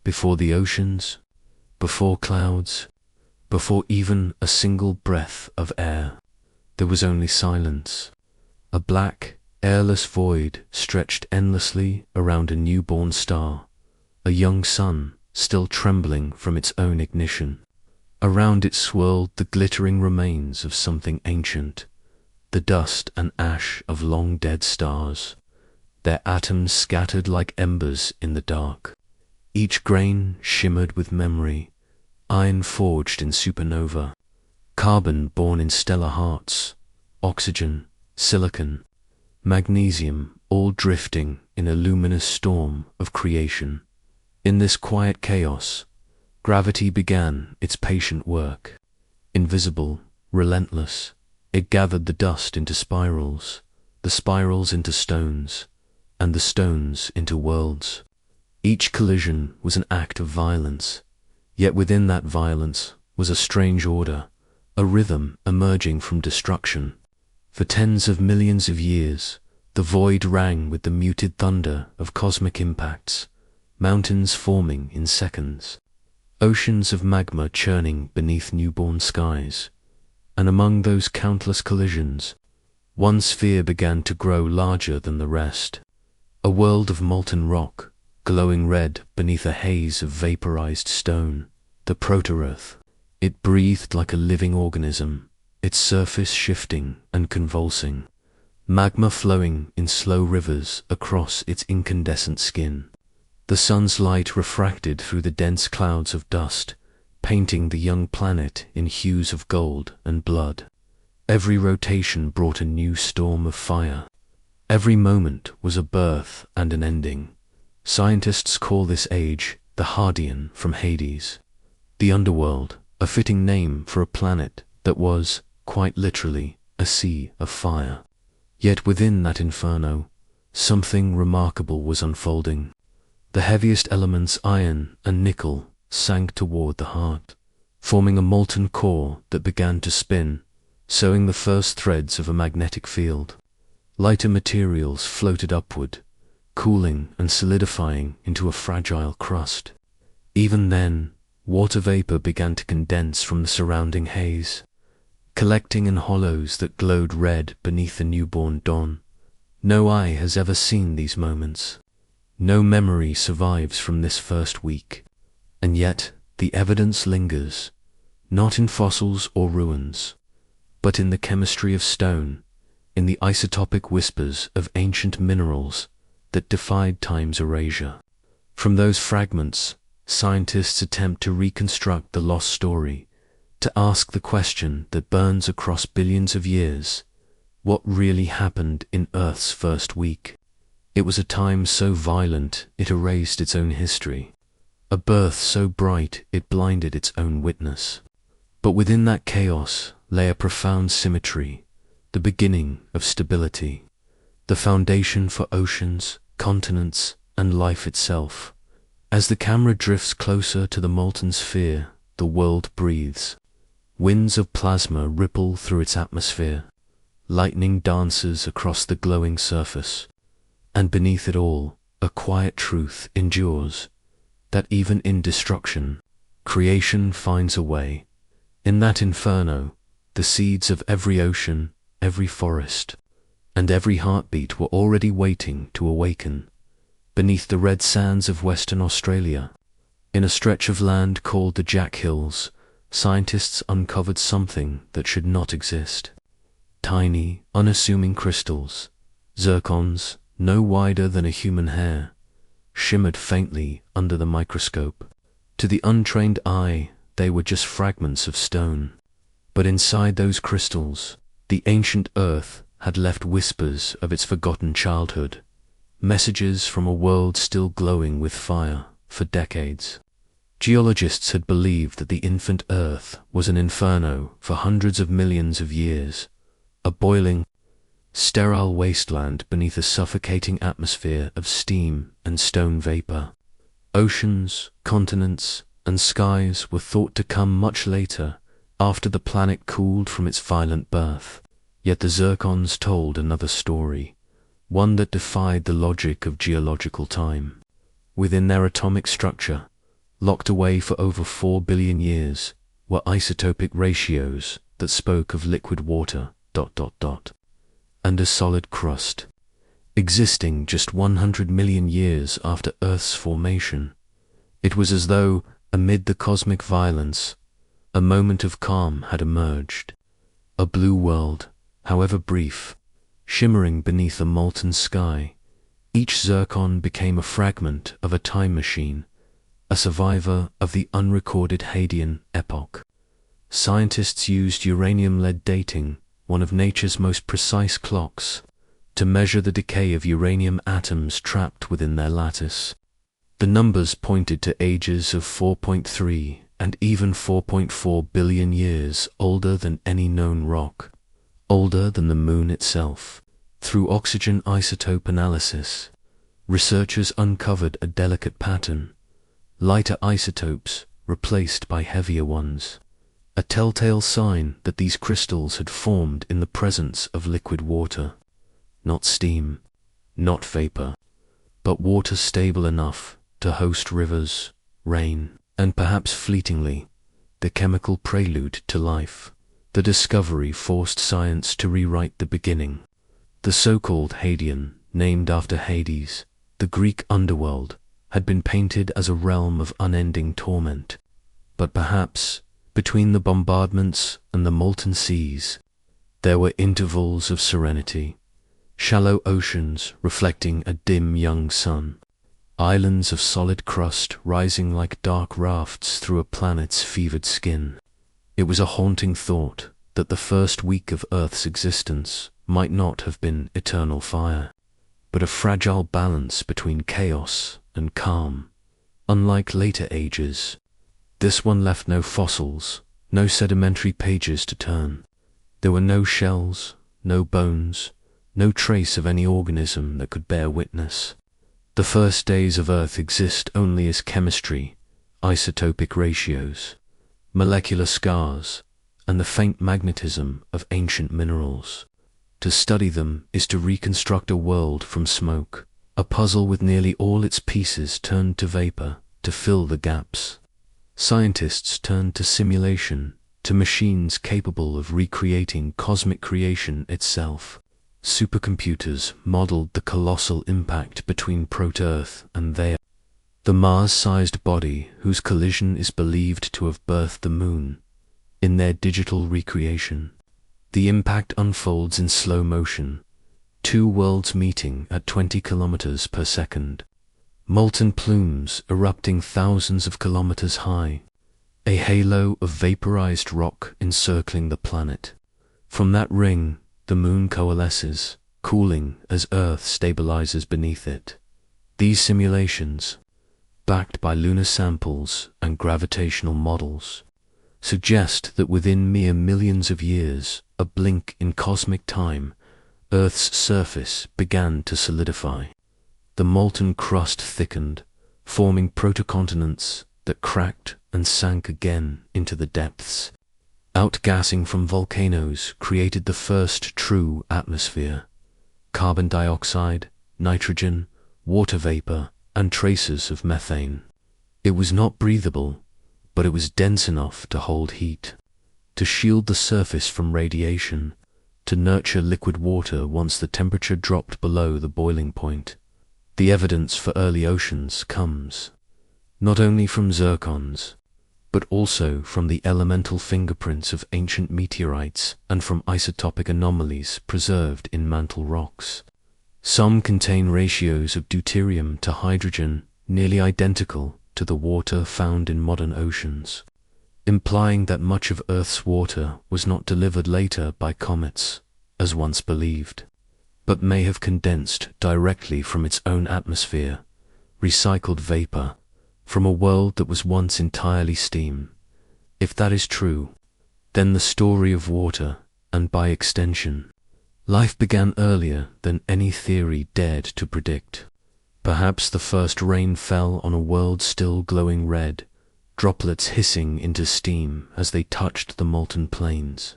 Before the oceans, before clouds, before even a single breath of air, there was only silence. A black, airless void stretched endlessly around a newborn star, a young sun still trembling from its own ignition. Around it swirled the glittering remains of something ancient, the dust and ash of long dead stars, their atoms scattered like embers in the dark. Each grain shimmered with memory, iron forged in supernova, carbon born in stellar hearts, oxygen, silicon, magnesium, all drifting in a luminous storm of creation. In this quiet chaos, gravity began its patient work. Invisible, relentless, it gathered the dust into spirals, the spirals into stones, and the stones into worlds. Each collision was an act of violence, yet within that violence was a strange order, a rhythm emerging from destruction. For tens of millions of years, the void rang with the muted thunder of cosmic impacts, mountains forming in seconds, oceans of magma churning beneath newborn skies. And among those countless collisions, one sphere began to grow larger than the rest, a world of molten rock, glowing red beneath a haze of vaporized stone, the proto-Earth. It breathed like a living organism, its surface shifting and convulsing, magma flowing in slow rivers across its incandescent skin. The sun's light refracted through the dense clouds of dust, painting the young planet in hues of gold and blood. Every rotation brought a new storm of fire. Every moment was a birth and an ending. Scientists call this age the Hadean from Hades, the underworld, a fitting name for a planet that was, quite literally, a sea of fire. Yet within that inferno, something remarkable was unfolding. The heaviest elements, iron and nickel, sank toward the heart, forming a molten core that began to spin, sowing the first threads of a magnetic field. Lighter materials floated upward, cooling and solidifying into a fragile crust. Even then, water vapor began to condense from the surrounding haze, collecting in hollows that glowed red beneath the newborn dawn. No eye has ever seen these moments. No memory survives from this first week. And yet, the evidence lingers, not in fossils or ruins, but in the chemistry of stone, in the isotopic whispers of ancient minerals that defied time's erasure. From those fragments, scientists attempt to reconstruct the lost story, to ask the question that burns across billions of years: what really happened in Earth's first week? It was a time so violent it erased its own history, a birth so bright it blinded its own witness. But within that chaos lay a profound symmetry, the beginning of stability, the foundation for oceans, continents, and life itself. As the camera drifts closer to the molten sphere, the world breathes. Winds of plasma ripple through its atmosphere, lightning dances across the glowing surface, and beneath it all, a quiet truth endures, that even in destruction, creation finds a way. In that inferno, the seeds of every ocean, every forest, and every heartbeat were already waiting to awaken. Beneath the red sands of Western Australia, in a stretch of land called the Jack Hills, scientists uncovered something that should not exist. Tiny, unassuming crystals, zircons, no wider than a human hair, shimmered faintly under the microscope. To the untrained eye, they were just fragments of stone. But inside those crystals, the ancient Earth had left whispers of its forgotten childhood, messages from a world still glowing with fire for decades. Geologists had believed that the infant Earth was an inferno for hundreds of millions of years, a boiling, sterile wasteland beneath a suffocating atmosphere of steam and stone vapor. Oceans, continents, and skies were thought to come much later, after the planet cooled from its violent birth. Yet the zircons told another story, one that defied the logic of geological time. Within their atomic structure, locked away for over 4 billion years, were isotopic ratios that spoke of liquid water, and a solid crust, existing just 100 million years after Earth's formation. It was as though, amid the cosmic violence, a moment of calm had emerged. A blue world, however brief, shimmering beneath a molten sky. Each zircon became a fragment of a time machine, a survivor of the unrecorded Hadean epoch. Scientists used uranium-lead dating, one of nature's most precise clocks, to measure the decay of uranium atoms trapped within their lattice. The numbers pointed to ages of 4.3 and even 4.4 billion years older than any known rock, older than the moon itself. Through oxygen isotope analysis, researchers uncovered a delicate pattern: lighter isotopes replaced by heavier ones, a telltale sign that these crystals had formed in the presence of liquid water. Not steam, not vapor, but water stable enough to host rivers, rain, and perhaps fleetingly, the chemical prelude to life. The discovery forced science to rewrite the beginning. The so-called Hadean, named after Hades, the Greek underworld, had been painted as a realm of unending torment. But perhaps, between the bombardments and the molten seas, there were intervals of serenity, shallow oceans reflecting a dim young sun, islands of solid crust rising like dark rafts through a planet's fevered skin. It was a haunting thought that the first week of Earth's existence might not have been eternal fire, but a fragile balance between chaos and calm. Unlike later ages, this one left no fossils, no sedimentary pages to turn. There were no shells, no bones, no trace of any organism that could bear witness. The first days of Earth exist only as chemistry, isotopic ratios, molecular scars, and the faint magnetism of ancient minerals. To study them is to reconstruct a world from smoke, a puzzle with nearly all its pieces turned to vapor to fill the gaps. Scientists turned to simulation, to machines capable of recreating cosmic creation itself. Supercomputers modeled the colossal impact between Proteus and Theia, the Mars-sized body whose collision is believed to have birthed the moon. In their digital recreation, the impact unfolds in slow motion, two worlds meeting at 20 kilometers per second, molten plumes erupting thousands of kilometers high, a halo of vaporized rock encircling the planet. From that ring, the moon coalesces, cooling as Earth stabilizes beneath it. These simulations, backed by lunar samples and gravitational models, suggest that within mere millions of years, a blink in cosmic time, Earth's surface began to solidify. The molten crust thickened, forming protocontinents that cracked and sank again into the depths. Outgassing from volcanoes created the first true atmosphere: carbon dioxide, nitrogen, water vapor, and traces of methane. It was not breathable, but it was dense enough to hold heat, to shield the surface from radiation, to nurture liquid water once the temperature dropped below the boiling point. The evidence for early oceans comes not only from zircons, but also from the elemental fingerprints of ancient meteorites and from isotopic anomalies preserved in mantle rocks. Some contain ratios of deuterium to hydrogen nearly identical to the water found in modern oceans, implying that much of Earth's water was not delivered later by comets, as once believed, but may have condensed directly from its own atmosphere, recycled vapor, from a world that was once entirely steam. If that is true, then the story of water, and by extension, life, began earlier than any theory dared to predict. Perhaps the first rain fell on a world still glowing red, droplets hissing into steam as they touched the molten plains.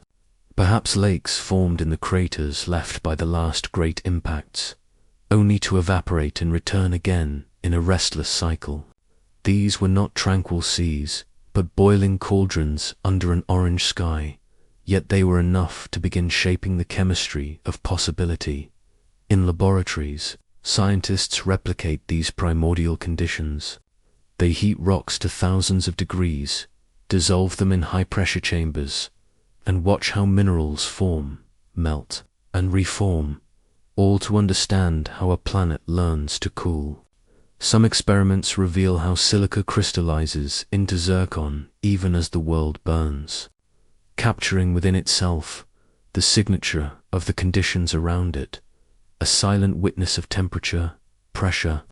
Perhaps lakes formed in the craters left by the last great impacts, only to evaporate and return again in a restless cycle. These were not tranquil seas, but boiling cauldrons under an orange sky, yet they were enough to begin shaping the chemistry of possibility. In laboratories, scientists replicate these primordial conditions. They heat rocks to thousands of degrees, dissolve them in high-pressure chambers, and watch how minerals form, melt, and reform, all to understand how a planet learns to cool. Some experiments reveal how silica crystallizes into zircon even as the world burns, capturing within itself the signature of the conditions around it, a silent witness of temperature, pressure,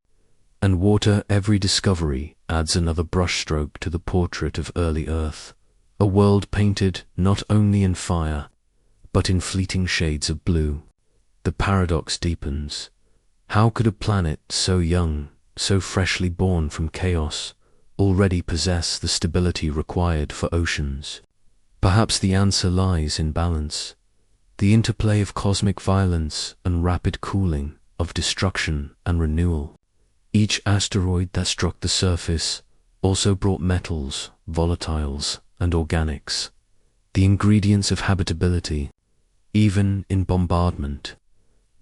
and water. Every discovery adds another brushstroke to the portrait of early Earth, a world painted not only in fire, but in fleeting shades of blue. The paradox deepens. How could a planet so young, so freshly born from chaos, already possess the stability required for oceans? Perhaps the answer lies in balance, the interplay of cosmic violence and rapid cooling, of destruction and renewal. Each asteroid that struck the surface also brought metals, volatiles, and organics, the ingredients of habitability. Even in bombardment,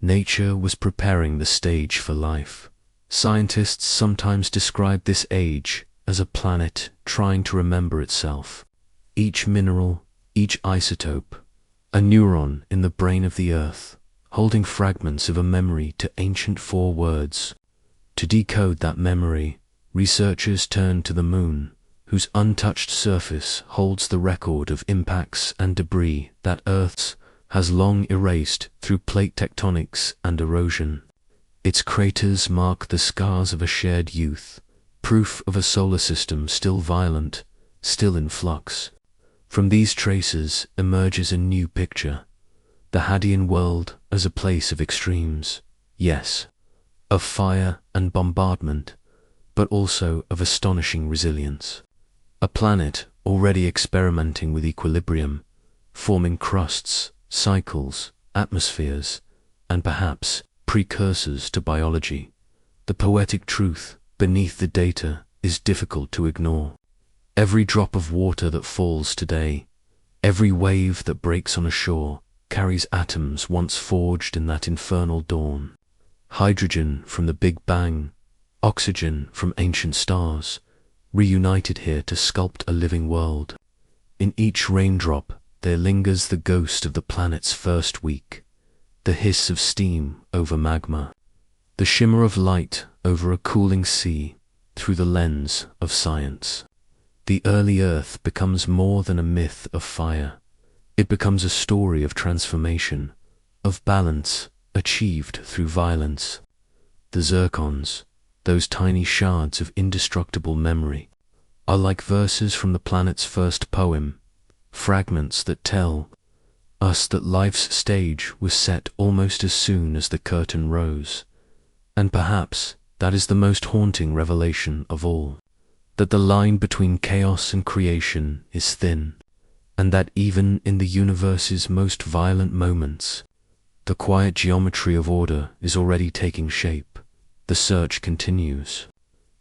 nature was preparing the stage for life. Scientists sometimes describe this age as a planet trying to remember itself. Each mineral, each isotope, a neuron in the brain of the Earth, holding fragments of a memory to ancient four words. To decode that memory, researchers turn to the Moon, whose untouched surface holds the record of impacts and debris that Earth's has long erased through plate tectonics and erosion. Its craters mark the scars of a shared youth, proof of a solar system still violent, still in flux. From these traces emerges a new picture, the Hadean world as a place of extremes, yes, of fire and bombardment, but also of astonishing resilience. A planet already experimenting with equilibrium, forming crusts, cycles, atmospheres, and perhaps precursors to biology. The poetic truth beneath the data is difficult to ignore. Every drop of water that falls today, every wave that breaks on a shore, carries atoms once forged in that infernal dawn. Hydrogen from the Big Bang, oxygen from ancient stars, reunited here to sculpt a living world. In each raindrop there lingers the ghost of the planet's first week, the hiss of steam over magma, the shimmer of light over a cooling sea through the lens of science. The early Earth becomes more than a myth of fire. It becomes a story of transformation, of balance achieved through violence. The zircons, those tiny shards of indestructible memory, are like verses from the planet's first poem, fragments that tell us that life's stage was set almost as soon as the curtain rose. And perhaps that is the most haunting revelation of all, that the line between chaos and creation is thin, and that even in the universe's most violent moments, the quiet geometry of order is already taking shape. The search continues.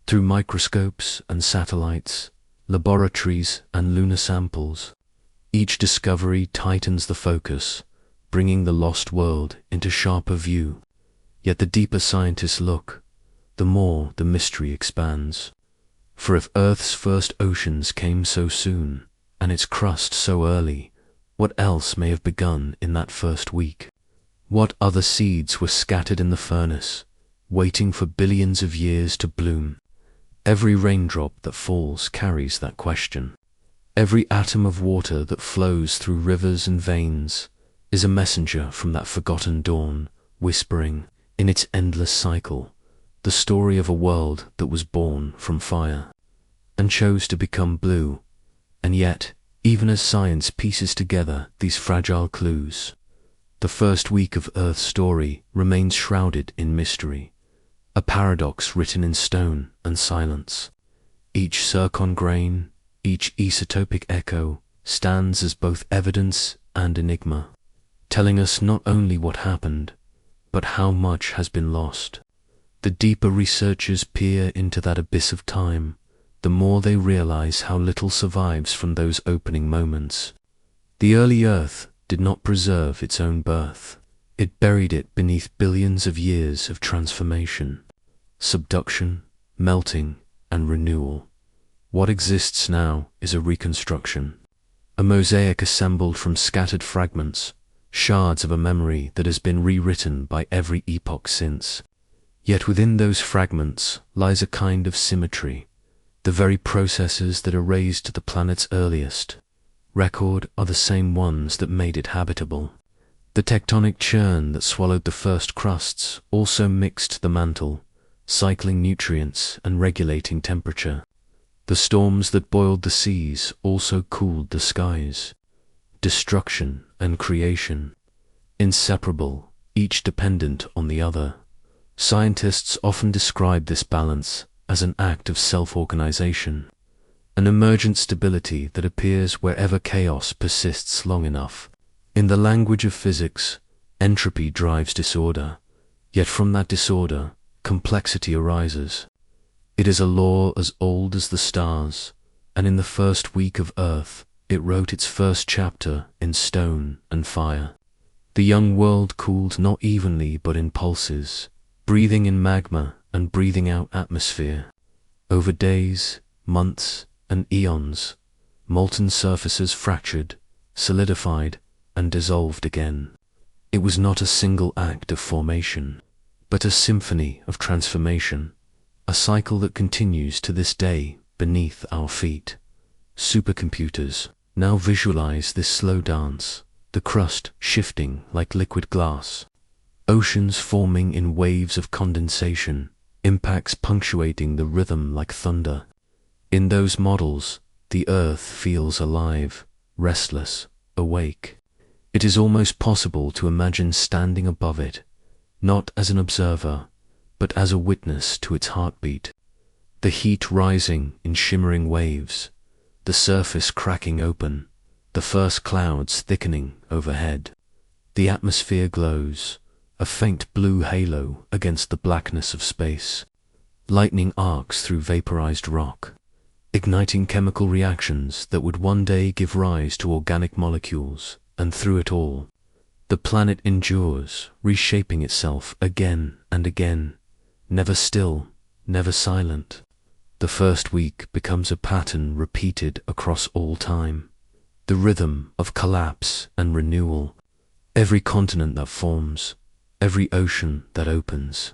Through microscopes and satellites, laboratories and lunar samples, each discovery tightens the focus, bringing the lost world into sharper view. Yet the deeper scientists look, the more the mystery expands. For if Earth's first oceans came so soon, and its crust so early, what else may have begun in that first week? What other seeds were scattered in the furnace, waiting for billions of years to bloom? Every raindrop that falls carries that question. Every atom of water that flows through rivers and veins is a messenger from that forgotten dawn, whispering, in its endless cycle, the story of a world that was born from fire, and chose to become blue. And yet, even as science pieces together these fragile clues, the first week of Earth's story remains shrouded in mystery, a paradox written in stone and silence. Each zircon grain, each isotopic echo, stands as both evidence and enigma, telling us not only what happened, but how much has been lost. The deeper researchers peer into that abyss of time, the more they realize how little survives from those opening moments. The early Earth did not preserve its own birth. It buried it beneath billions of years of transformation, subduction, melting, and renewal. What exists now is a reconstruction, a mosaic assembled from scattered fragments, shards of a memory that has been rewritten by every epoch since. Yet within those fragments lies a kind of symmetry. The very processes that erased the planet's earliest record are the same ones that made it habitable. The tectonic churn that swallowed the first crusts also mixed the mantle, cycling nutrients and regulating temperature. The storms that boiled the seas also cooled the skies. Destruction and creation, inseparable, each dependent on the other. Scientists often describe this balance as an act of self-organization, an emergent stability that appears wherever chaos persists long enough. In the language of physics, entropy drives disorder, yet from that disorder, complexity arises. It is a law as old as the stars, and in the first week of Earth, it wrote its first chapter in stone and fire. The young world cooled not evenly but in pulses, breathing in magma and breathing out atmosphere. Over days, months, and eons, molten surfaces fractured, solidified, and dissolved again. It was not a single act of formation, but a symphony of transformation, a cycle that continues to this day beneath our feet. Supercomputers now visualize this slow dance, the crust shifting like liquid glass, oceans forming in waves of condensation, impacts punctuating the rhythm like thunder. In those models, the Earth feels alive, restless, awake. It is almost possible to imagine standing above it, not as an observer, but as a witness to its heartbeat. The heat rising in shimmering waves, the surface cracking open, the first clouds thickening overhead. The atmosphere glows, a faint blue halo against the blackness of space. Lightning arcs through vaporized rock, igniting chemical reactions that would one day give rise to organic molecules, and through it all, the planet endures, reshaping itself again and again, never still, never silent. The first week becomes a pattern repeated across all time, the rhythm of collapse and renewal. Every continent that forms, every ocean that opens,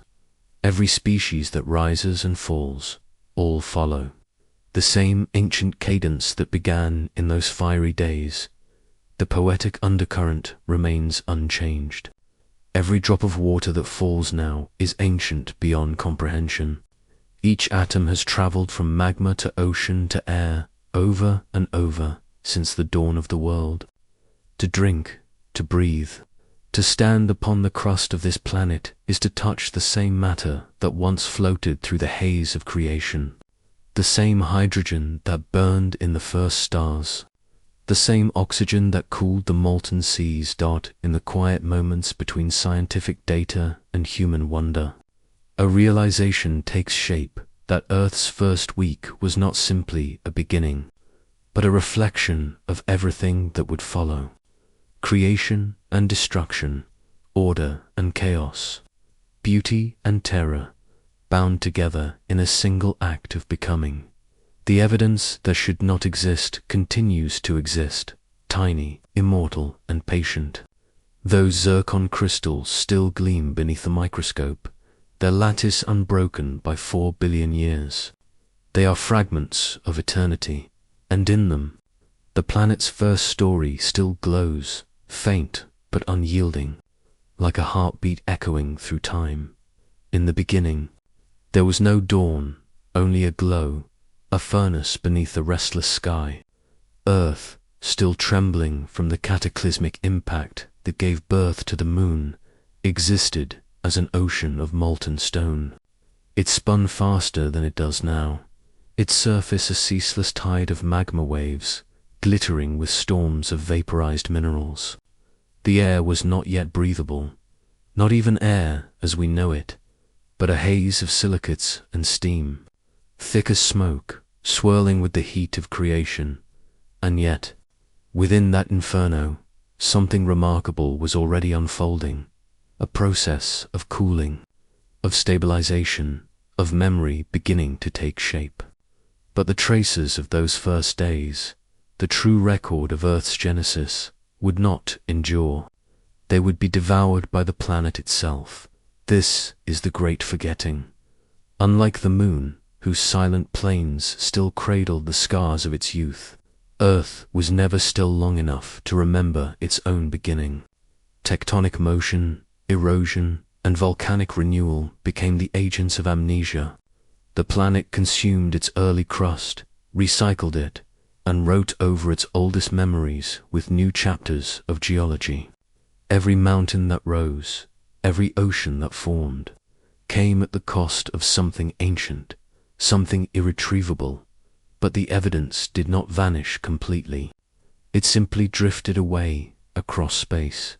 every species that rises and falls, all follow the same ancient cadence that began in those fiery days. The poetic undercurrent remains unchanged. Every drop of water that falls now is ancient beyond comprehension. Each atom has traveled from magma to ocean to air, over and over, since the dawn of the world. To drink, to breathe, to stand upon the crust of this planet is to touch the same matter that once floated through the haze of creation, the same hydrogen that burned in the first stars, the same oxygen that cooled the molten seas dot in the quiet moments between scientific data and human wonder. A realization takes shape that Earth's first week was not simply a beginning, but a reflection of everything that would follow. Creation and destruction, order and chaos, beauty and terror, bound together in a single act of becoming. The evidence that should not exist continues to exist, tiny, immortal, and patient. Those zircon crystals still gleam beneath the microscope, their lattice unbroken by 4 billion years. They are fragments of eternity, and in them, the planet's first story still glows, faint but unyielding, like a heartbeat echoing through time. In the beginning, there was no dawn, only a glow, a furnace beneath the restless sky. Earth, still trembling from the cataclysmic impact that gave birth to the moon, existed as an ocean of molten stone. It spun faster than it does now, its surface a ceaseless tide of magma waves, glittering with storms of vaporized minerals. The air was not yet breathable, not even air as we know it, but a haze of silicates and steam, thick as smoke, swirling with the heat of creation. And yet, within that inferno, something remarkable was already unfolding, a process of cooling, of stabilization, of memory beginning to take shape. But the traces of those first days, the true record of Earth's genesis, would not endure. They would be devoured by the planet itself. This is the great forgetting. Unlike the moon, whose silent plains still cradled the scars of its youth, Earth was never still long enough to remember its own beginning. Tectonic motion, erosion, and volcanic renewal became the agents of amnesia. The planet consumed its early crust, recycled it, and wrote over its oldest memories with new chapters of geology. Every mountain that rose, every ocean that formed, came at the cost of something ancient, something irretrievable. But the evidence did not vanish completely. It simply drifted away across space.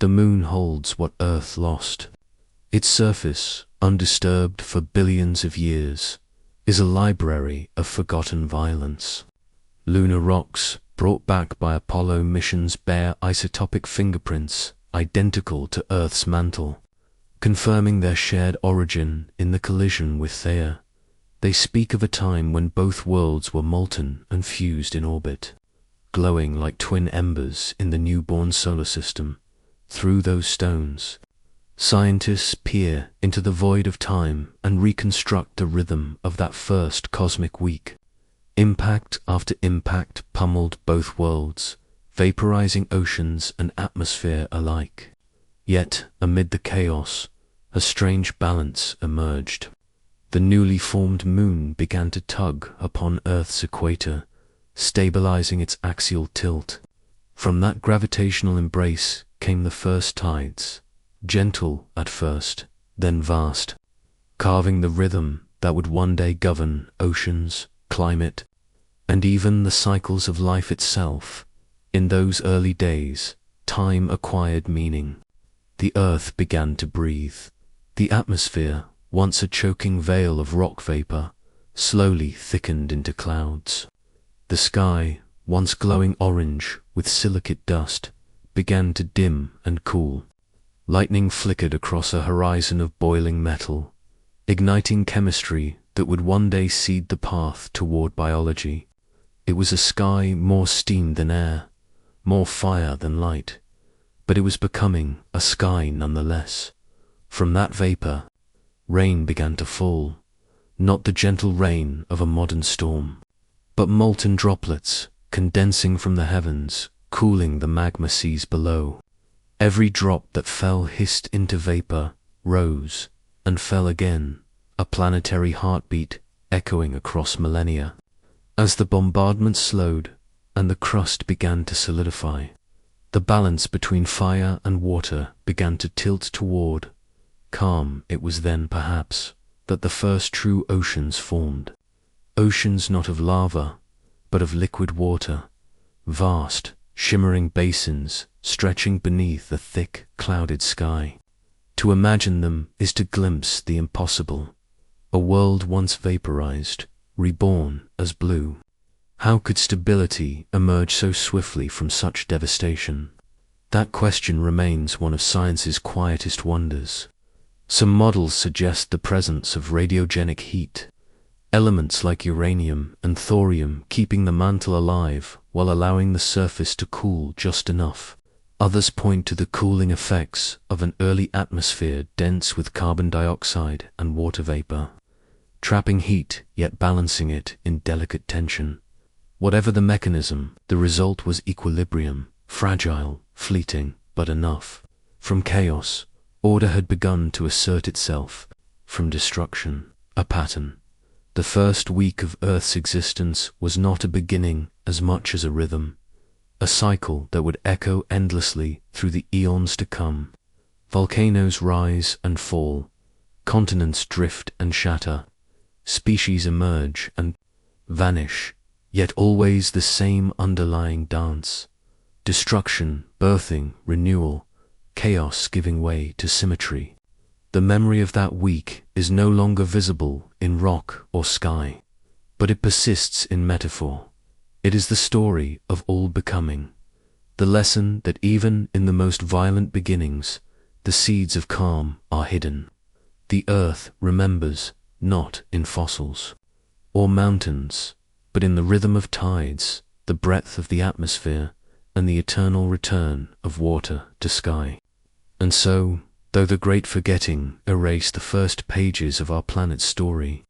The moon holds what Earth lost. Its surface, undisturbed for billions of years, is a library of forgotten violence. Lunar rocks, brought back by Apollo missions, bear isotopic fingerprints identical to Earth's mantle, confirming their shared origin in the collision with Theia. They speak of a time when both worlds were molten and fused in orbit, glowing like twin embers in the newborn solar system. Through those stones, scientists peer into the void of time and reconstruct the rhythm of that first cosmic week. Impact after impact pummeled both worlds, vaporizing oceans and atmosphere alike. Yet, amid the chaos, a strange balance emerged. The newly formed moon began to tug upon Earth's equator, stabilizing its axial tilt. From that gravitational embrace came the first tides, gentle at first, then vast, carving the rhythm that would one day govern oceans, climate, and even the cycles of life itself. In those early days, time acquired meaning. The Earth began to breathe. The atmosphere, once a choking veil of rock vapor, slowly thickened into clouds. The sky, once glowing orange with silicate dust, began to dim and cool. Lightning flickered across a horizon of boiling metal, igniting chemistry that would one day seed the path toward biology. It was a sky more steam than air, more fire than light, but it was becoming a sky nonetheless. From that vapor, rain began to fall, not the gentle rain of a modern storm, but molten droplets condensing from the heavens, cooling the magma seas below. Every drop that fell hissed into vapor, rose, and fell again, a planetary heartbeat echoing across millennia. As the bombardment slowed and the crust began to solidify, the balance between fire and water began to tilt toward calm. It was then, perhaps, that the first true oceans formed. Oceans not of lava, but of liquid water, vast, shimmering basins stretching beneath a thick, clouded sky. To imagine them is to glimpse the impossible, a world once vaporized, reborn as blue. How could stability emerge so swiftly from such devastation? That question remains one of science's quietest wonders. Some models suggest the presence of radiogenic heat, elements like uranium and thorium keeping the mantle alive while allowing the surface to cool just enough. Others point to the cooling effects of an early atmosphere dense with carbon dioxide and water vapor, trapping heat yet balancing it in delicate tension. Whatever the mechanism, the result was equilibrium, fragile, fleeting, but enough. From chaos, order had begun to assert itself. From destruction, a pattern. The first week of Earth's existence was not a beginning as much as a rhythm, a cycle that would echo endlessly through the eons to come. Volcanoes rise and fall, continents drift and shatter, species emerge and vanish, yet always the same underlying dance. Destruction, birthing, renewal, chaos giving way to symmetry. The memory of that week is no longer visible in rock or sky. but it persists in metaphor. It is the story of all becoming, the lesson that even in the most violent beginnings, the seeds of calm are hidden. The earth remembers not in fossils or mountains, but in the rhythm of tides, the breadth of the atmosphere, and the eternal return of water to sky. And so, though the great forgetting erased the first pages of our planet's story,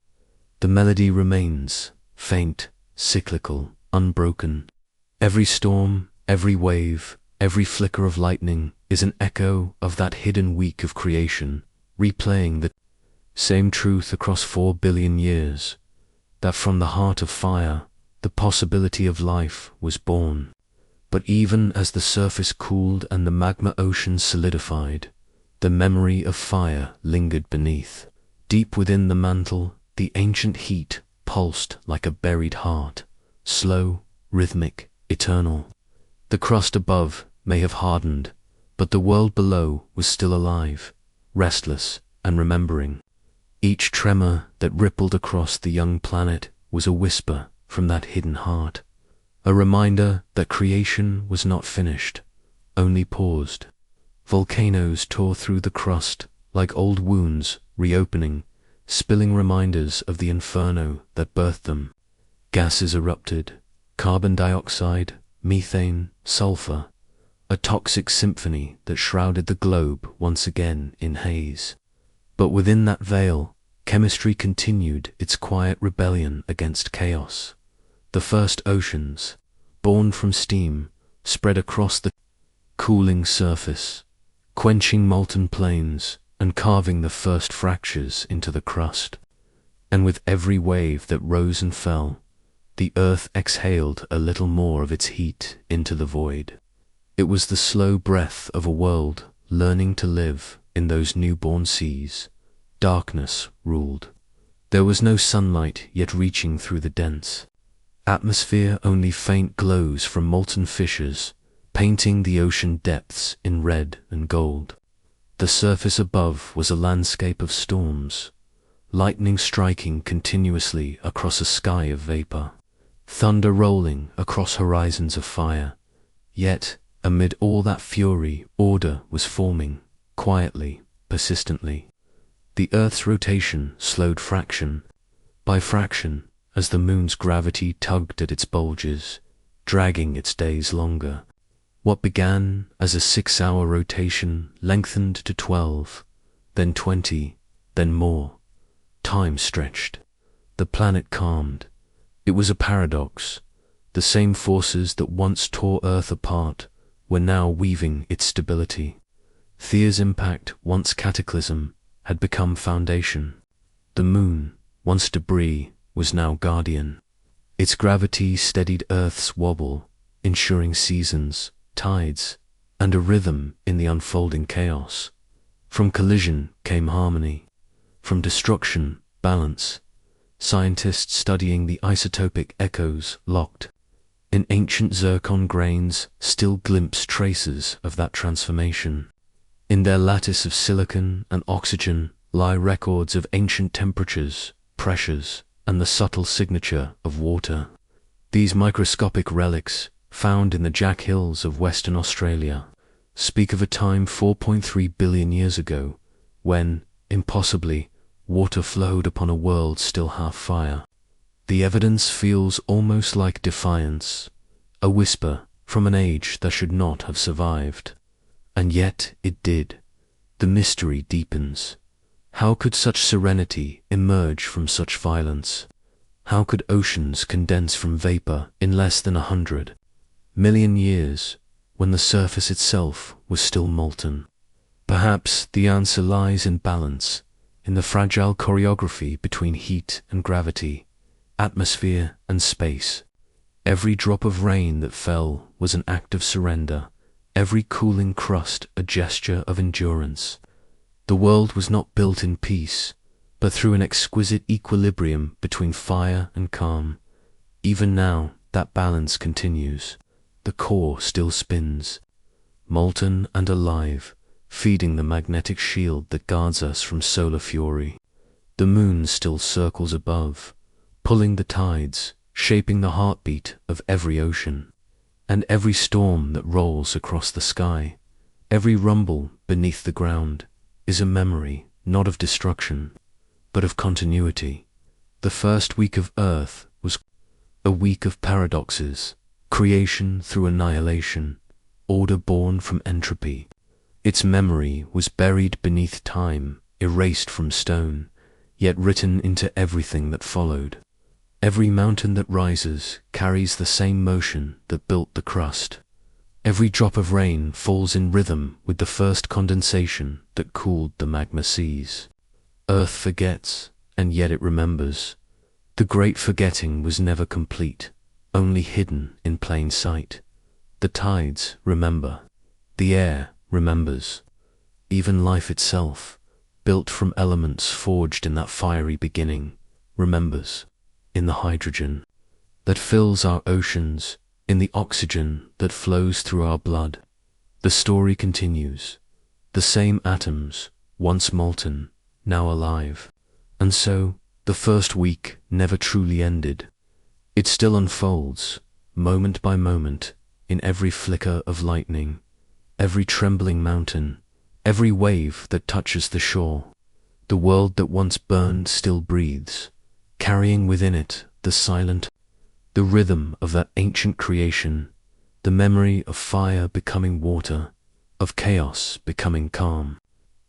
the melody remains, faint, cyclical, unbroken. Every storm, every wave, every flicker of lightning is an echo of that hidden week of creation, replaying the same truth across 4 billion years, that from the heart of fire, the possibility of life was born. But even as the surface cooled and the magma ocean solidified, the memory of fire lingered beneath. Deep within the mantle, the ancient heat pulsed like a buried heart, slow, rhythmic, eternal. The crust above may have hardened, but the world below was still alive, restless and remembering. Each tremor that rippled across the young planet was a whisper from that hidden heart, a reminder that creation was not finished, only paused. Volcanoes tore through the crust like old wounds reopening, spilling reminders of the inferno that birthed them. Gases erupted, carbon dioxide, methane, sulfur, a toxic symphony that shrouded the globe once again in haze. But within that veil, chemistry continued its quiet rebellion against chaos. The first oceans, born from steam, spread across the cooling surface, quenching molten plains and carving the first fractures into the crust. And with every wave that rose and fell, the earth exhaled a little more of its heat into the void. It was the slow breath of a world learning to live in those newborn seas. Darkness ruled. There was no sunlight yet reaching through the dense atmosphere, only faint glows from molten fissures, painting the ocean depths in red and gold. The surface above was a landscape of storms, lightning striking continuously across a sky of vapor, thunder rolling across horizons of fire. Yet, amid all that fury, order was forming, quietly, persistently. The Earth's rotation slowed fraction by fraction as the moon's gravity tugged at its bulges, dragging its days longer. What began as a 6-hour rotation lengthened to 12, then 20, then more. Time stretched. The planet calmed. It was a paradox. The same forces that once tore Earth apart were now weaving its stability. Thea's impact, once cataclysm, had become foundation. The moon, once debris, was now guardian. Its gravity steadied Earth's wobble, ensuring seasons, tides, and a rhythm in the unfolding chaos. From collision came harmony. From destruction, balance. Scientists studying the isotopic echoes locked. In ancient zircon grains still glimpse traces of that transformation. In their lattice of silicon and oxygen lie records of ancient temperatures, pressures, and the subtle signature of water. These microscopic relics, found in the Jack Hills of Western Australia, speak of a time 4.3 billion years ago, when, impossibly, water flowed upon a world still half fire. The evidence feels almost like defiance, a whisper from an age that should not have survived. And yet it did. The mystery deepens. How could such serenity emerge from such violence? How could oceans condense from vapor in less than 100 million years, when the surface itself was still molten? Perhaps the answer lies in balance, in the fragile choreography between heat and gravity, atmosphere and space. Every drop of rain that fell was an act of surrender, every cooling crust a gesture of endurance. The world was not built in peace, but through an exquisite equilibrium between fire and calm. Even now, that balance continues. The core still spins, molten and alive, feeding the magnetic shield that guards us from solar fury. The moon still circles above, pulling the tides, shaping the heartbeat of every ocean. And every storm that rolls across the sky, every rumble beneath the ground, is a memory not of destruction, but of continuity. The first week of Earth was a week of paradoxes, creation through annihilation, order born from entropy. Its memory was buried beneath time, erased from stone, yet written into everything that followed. Every mountain that rises carries the same motion that built the crust. Every drop of rain falls in rhythm with the first condensation that cooled the magma seas. Earth forgets, and yet it remembers. The great forgetting was never complete, only hidden in plain sight. The tides remember. The air remembers. Even life itself, built from elements forged in that fiery beginning, remembers. In the hydrogen that fills our oceans, in the oxygen that flows through our blood, the story continues. The same atoms, once molten, now alive. And so, the first week never truly ended. It still unfolds, moment by moment, in every flicker of lightning, every trembling mountain, every wave that touches the shore. The world that once burned still breathes, carrying within it the rhythm of that ancient creation, the memory of fire becoming water, of chaos becoming calm.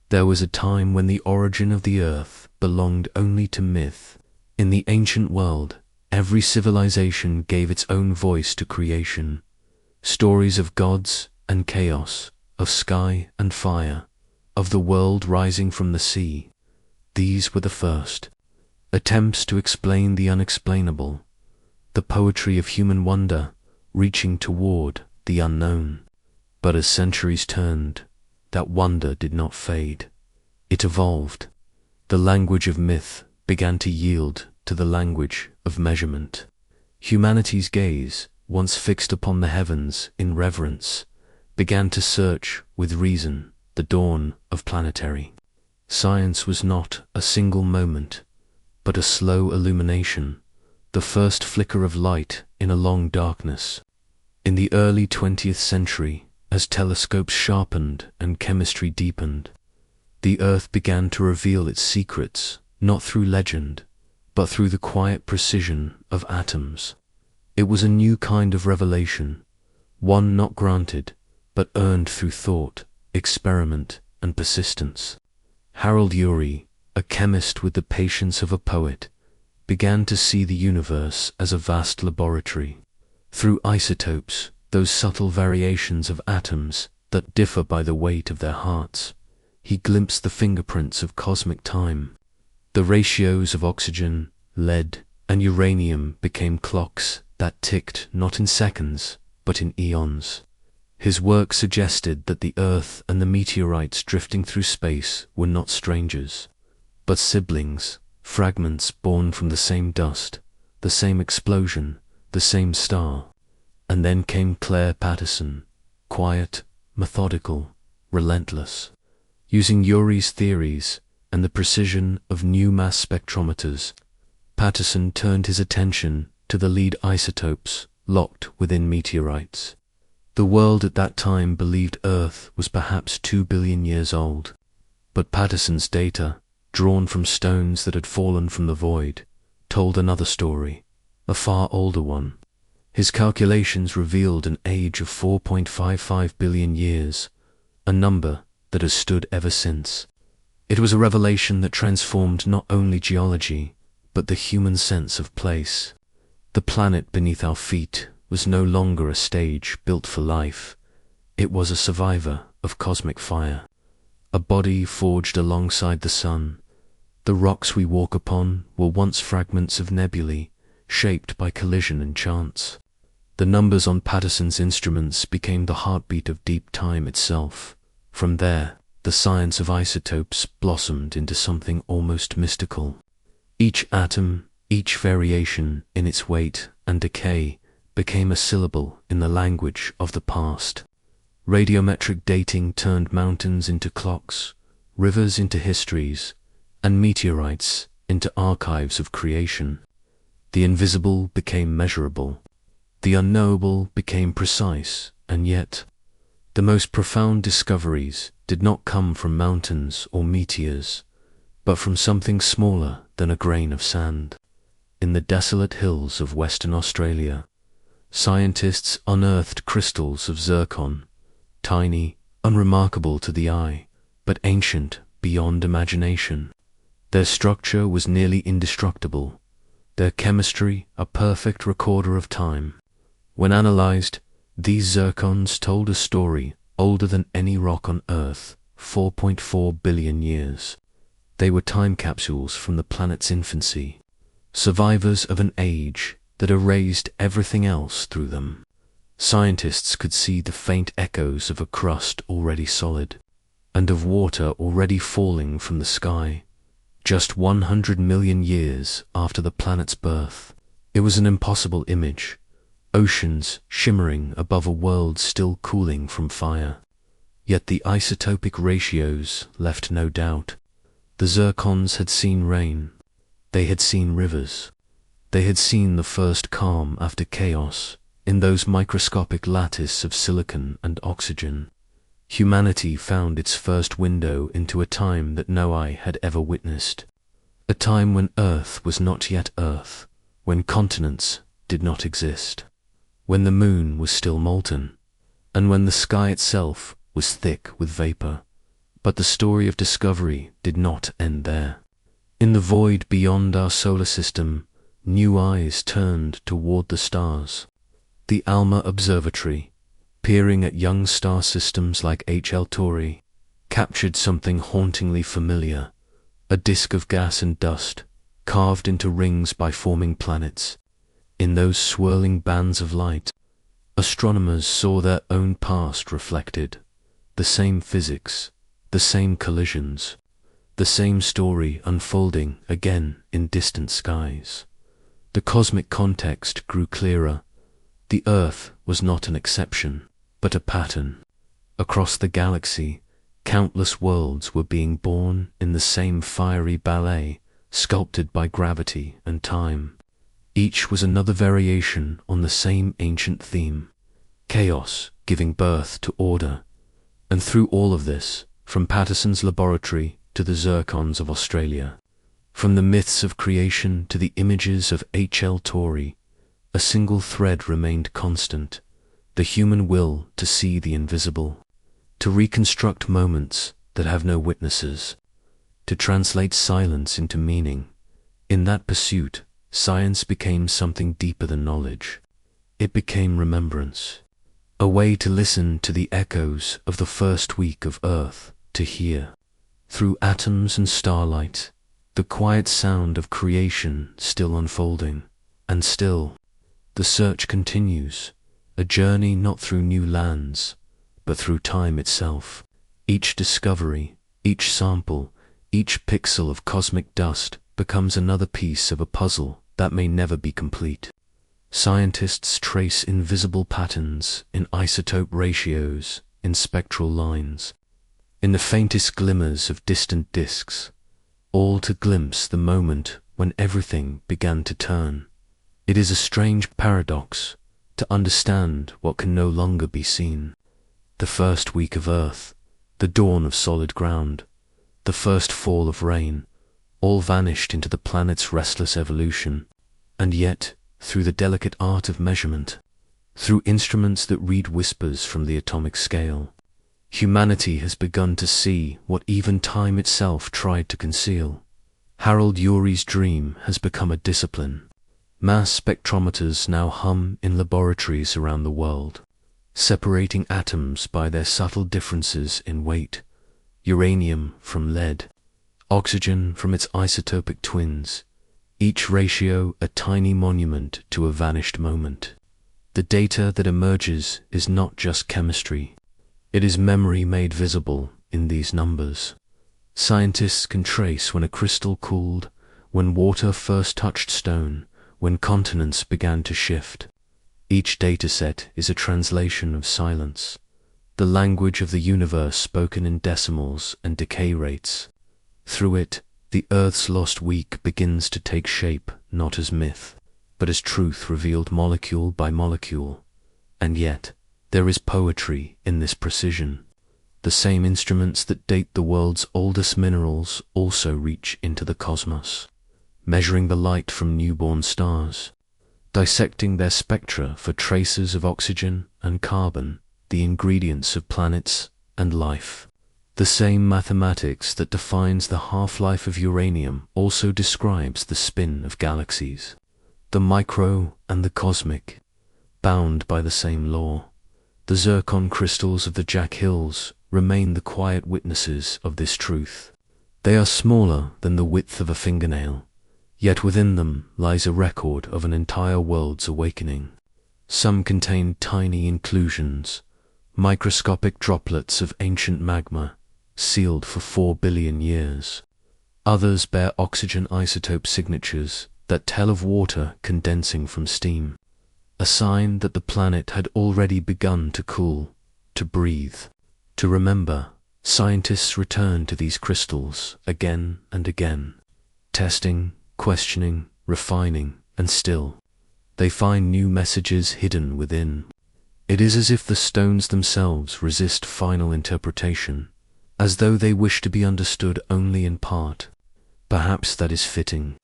There was a time when the origin of the earth belonged only to myth. In the ancient world, every civilization gave its own voice to creation. Stories of gods and chaos, of sky and fire, of the world rising from the sea. These were the first attempts to explain the unexplainable, the poetry of human wonder reaching toward the unknown. But as centuries turned, that wonder did not fade. It evolved. The language of myth began to yield to the language of measurement. Humanity's gaze, once fixed upon the heavens in reverence, began to search with reason the dawn of planetary. Science was not a single moment, but a slow illumination, the first flicker of light in a long darkness. In the early 20th century, as telescopes sharpened and chemistry deepened, the earth began to reveal its secrets, not through legend, but through the quiet precision of atoms. It was a new kind of revelation, one not granted, but earned through thought, experiment, and persistence. Harold Urey, a chemist with the patience of a poet, began to see the universe as a vast laboratory. Through isotopes, those subtle variations of atoms that differ by the weight of their hearts, he glimpsed the fingerprints of cosmic time. The ratios of oxygen, lead, and uranium became clocks that ticked not in seconds, but in eons. His work suggested that the Earth and the meteorites drifting through space were not strangers, but siblings, fragments born from the same dust, the same explosion, the same star. And then came Claire Patterson, quiet, methodical, relentless. Using Urey's theories and the precision of new mass spectrometers, Patterson turned his attention to the lead isotopes locked within meteorites. The world at that time believed Earth was perhaps 2 billion years old, but Patterson's data, drawn from stones that had fallen from the void, told another story, a far older one. His calculations revealed an age of 4.55 billion years, a number that has stood ever since. It was a revelation that transformed not only geology, but the human sense of place. The planet beneath our feet was no longer a stage built for life. It was a survivor of cosmic fire, a body forged alongside the sun. The rocks we walk upon were once fragments of nebulae, shaped by collision and chance. The numbers on Patterson's instruments became the heartbeat of deep time itself. From there, the science of isotopes blossomed into something almost mystical. Each atom, each variation in its weight and decay, became a syllable in the language of the past. Radiometric dating turned mountains into clocks, rivers into histories, and meteorites into archives of creation. The invisible became measurable. The unknowable became precise, and yet, the most profound discoveries did not come from mountains or meteors, but from something smaller than a grain of sand. In the desolate hills of Western Australia, scientists unearthed crystals of zircon, tiny, unremarkable to the eye, but ancient beyond imagination. Their structure was nearly indestructible, their chemistry a perfect recorder of time. When analyzed, these zircons told a story older than any rock on Earth, 4.4 billion years. They were time capsules from the planet's infancy, survivors of an age that erased everything else through them. Scientists could see the faint echoes of a crust already solid, and of water already falling from the sky, just 100 million years after the planet's birth. It was an impossible image, oceans shimmering above a world still cooling from fire. Yet the isotopic ratios left no doubt. The zircons had seen rain. They had seen rivers. They had seen the first calm after chaos in those microscopic lattice of silicon and oxygen. Humanity found its first window into a time that no eye had ever witnessed. A time when Earth was not yet Earth, when continents did not exist, when the moon was still molten, and when the sky itself was thick with vapor. But the story of discovery did not end there. In the void beyond our solar system, new eyes turned toward the stars. The ALMA Observatory, peering at young star systems like H.L. Tauri, captured something hauntingly familiar, a disk of gas and dust, carved into rings by forming planets. In those swirling bands of light, astronomers saw their own past reflected, the same physics, the same collisions, the same story unfolding again in distant skies. The cosmic context grew clearer. The Earth was not an exception, but a pattern. Across the galaxy, countless worlds were being born in the same fiery ballet, sculpted by gravity and time. Each was another variation on the same ancient theme, chaos giving birth to order. And through all of this, from Patterson's laboratory to the zircons of Australia, from the myths of creation to the images of H.L. Tauri, a single thread remained constant: the human will to see the invisible, to reconstruct moments that have no witnesses, to translate silence into meaning. In that pursuit, science became something deeper than knowledge. It became remembrance, a way to listen to the echoes of the first week of Earth, to hear, through atoms and starlight, the quiet sound of creation still unfolding. And still, the search continues, a journey not through new lands, but through time itself. Each discovery, each sample, each pixel of cosmic dust becomes another piece of a puzzle that may never be complete. Scientists trace invisible patterns in isotope ratios, in spectral lines, in the faintest glimmers of distant disks, all to glimpse the moment when everything began to turn. It is a strange paradox to understand what can no longer be seen. The first week of Earth, the dawn of solid ground, the first fall of rain, all vanished into the planet's restless evolution. And yet, through the delicate art of measurement, through instruments that read whispers from the atomic scale, humanity has begun to see what even time itself tried to conceal. Harold Urey's dream has become a discipline. Mass spectrometers now hum in laboratories around the world, separating atoms by their subtle differences in weight, uranium from lead, oxygen from its isotopic twins, each ratio a tiny monument to a vanished moment. The data that emerges is not just chemistry. It is memory made visible in these numbers. Scientists can trace when a crystal cooled, when water first touched stone, when continents began to shift. Each dataset is a translation of silence, the language of the universe spoken in decimals and decay rates. Through it, the Earth's lost week begins to take shape not as myth, but as truth revealed molecule by molecule. And yet, there is poetry in this precision. The same instruments that date the world's oldest minerals also reach into the cosmos, measuring the light from newborn stars, dissecting their spectra for traces of oxygen and carbon, the ingredients of planets and life. The same mathematics that defines the half-life of uranium also describes the spin of galaxies. The micro and the cosmic, bound by the same law. The zircon crystals of the Jack Hills remain the quiet witnesses of this truth. They are smaller than the width of a fingernail, yet within them lies a record of an entire world's awakening. Some contain tiny inclusions, microscopic droplets of ancient magma, sealed for 4 billion years. Others bear oxygen isotope signatures that tell of water condensing from steam, a sign that the planet had already begun to cool, to breathe. To remember, scientists return to these crystals again and again, testing, questioning, refining, and still, they find new messages hidden within. It is as if the stones themselves resist final interpretation, as though they wish to be understood only in part. Perhaps that is fitting.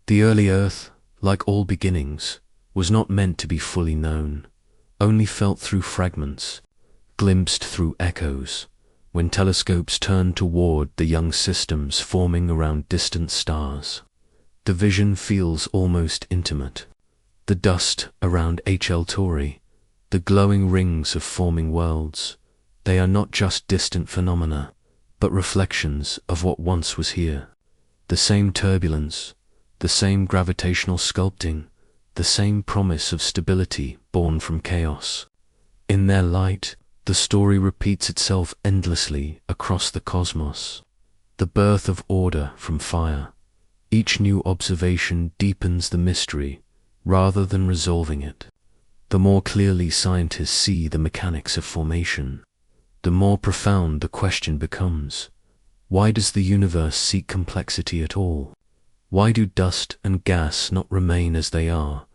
The early Earth, like all beginnings, was not meant to be fully known, only felt through fragments, glimpsed through echoes, when telescopes turned toward the young systems forming around distant stars. The vision feels almost intimate. The dust around H.L. Tauri, the glowing rings of forming worlds, they are not just distant phenomena, but reflections of what once was here. The same turbulence, the same gravitational sculpting, the same promise of stability born from chaos. In their light, the story repeats itself endlessly across the cosmos. The birth of order from fire. Each new observation deepens the mystery rather than resolving it. The more clearly scientists see the mechanics of formation, the more profound the question becomes. Why does the universe seek complexity at all? Why do dust and gas not remain as they are,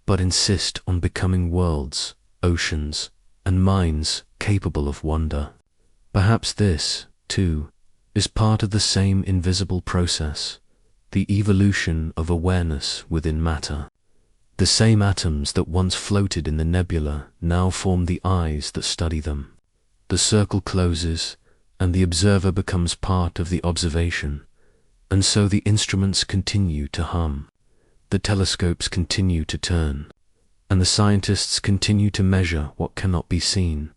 but insist on becoming worlds, oceans, and minds capable of wonder? Perhaps this, too, is part of the same invisible process, the evolution of awareness within matter. The same atoms that once floated in the nebula now form the eyes that study them. The circle closes, and the observer becomes part of the observation, and so the instruments continue to hum, the telescopes continue to turn, and the scientists continue to measure what cannot be seen,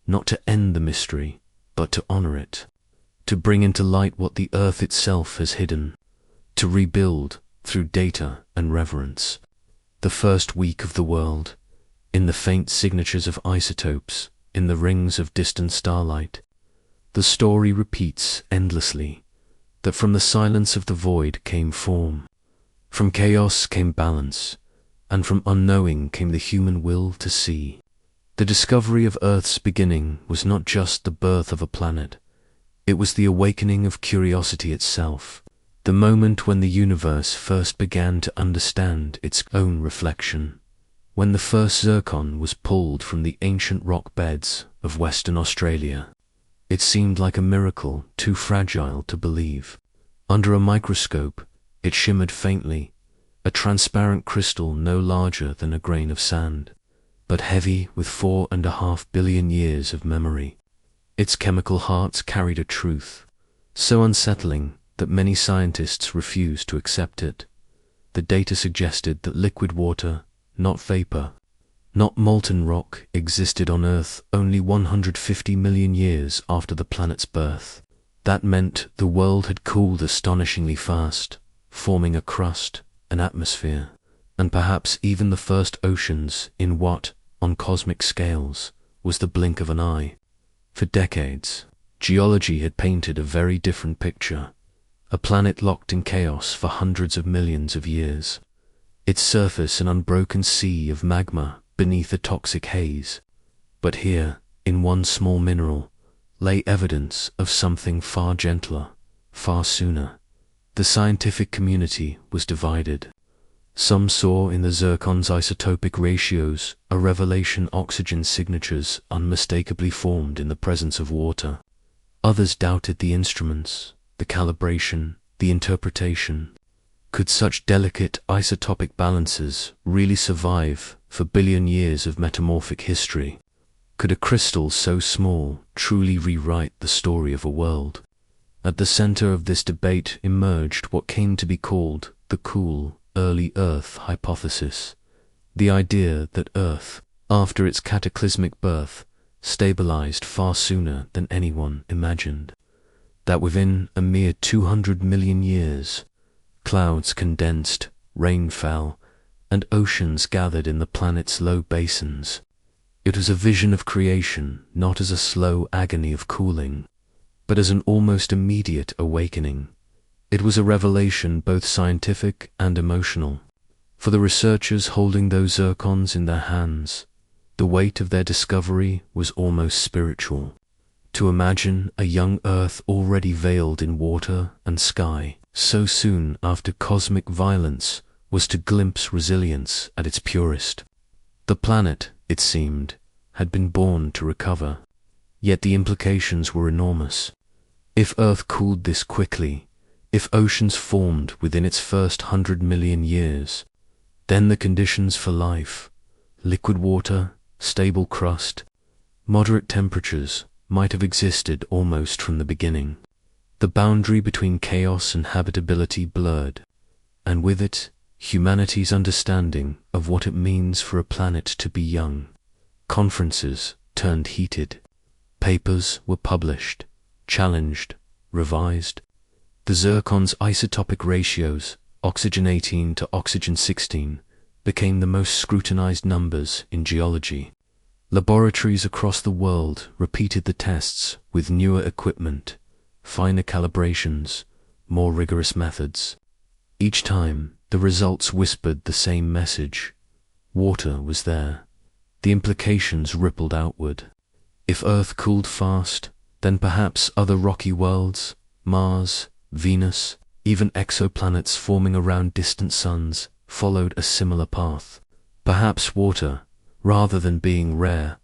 not to end the mystery, but to honor it, to bring into light what the earth itself has hidden, to rebuild through data and reverence. The first week of the world, in the faint signatures of isotopes, in the rings of distant starlight, the story repeats endlessly, that from the silence of the void came form, from chaos came balance, and from unknowing came the human will to see. The discovery of Earth's beginning was not just the birth of a planet, it was the awakening of curiosity itself, the moment when the universe first began to understand its own reflection. When the first zircon was pulled from the ancient rock beds of Western Australia, it seemed like a miracle too fragile to believe. Under a microscope, it shimmered faintly, a transparent crystal no larger than a grain of sand, but heavy with 4.5 billion years of memory. Its chemical hearts carried a truth, so unsettling that many scientists refused to accept it. The data suggested that liquid water, not vapor, not molten rock, existed on Earth only 150 million years after the planet's birth. That meant the world had cooled astonishingly fast, forming a crust, an atmosphere, and perhaps even the first oceans in what, on cosmic scales, was the blink of an eye. For decades, geology had painted a very different picture, a planet locked in chaos for hundreds of millions of years. Its surface an unbroken sea of magma beneath a toxic haze. But here, in one small mineral, lay evidence of something far gentler, far sooner. The scientific community was divided. Some saw in the zircon's isotopic ratios a revelation oxygen signatures unmistakably formed in the presence of water. Others doubted the instruments, the calibration, the interpretation. Could such delicate isotopic balances really survive for billion years of metamorphic history? Could a crystal so small truly rewrite the story of a world? At the center of this debate emerged what came to be called the cool, early Earth hypothesis, the idea that Earth, after its cataclysmic birth, stabilized far sooner than anyone imagined. That within a mere 200 million years, clouds condensed, rain fell, and oceans gathered in the planet's low basins. It was a vision of creation, not as a slow agony of cooling, but as an almost immediate awakening. It was a revelation both scientific and emotional. For the researchers holding those zircons in their hands, the weight of their discovery was almost spiritual. To imagine a young Earth already veiled in water and sky so soon after cosmic violence was to glimpse resilience at its purest. The planet, it seemed, had been born to recover, yet the implications were enormous. If Earth cooled this quickly, if oceans formed within its first 100 million years, then the conditions for life, liquid water, stable crust, moderate temperatures, might have existed almost from the beginning. The boundary between chaos and habitability blurred, and with it, humanity's understanding of what it means for a planet to be young. Conferences turned heated. Papers were published, challenged, revised. The zircon's isotopic ratios, oxygen 18 to oxygen 16, became the most scrutinized numbers in geology. Laboratories across the world repeated the tests with newer equipment, finer calibrations, more rigorous methods. Each time, the results whispered the same message. Water was there. The implications rippled outward. If Earth cooled fast, then perhaps other rocky worlds, Mars, Venus, even exoplanets forming around distant suns, followed a similar path. Perhaps water, rather than being rare,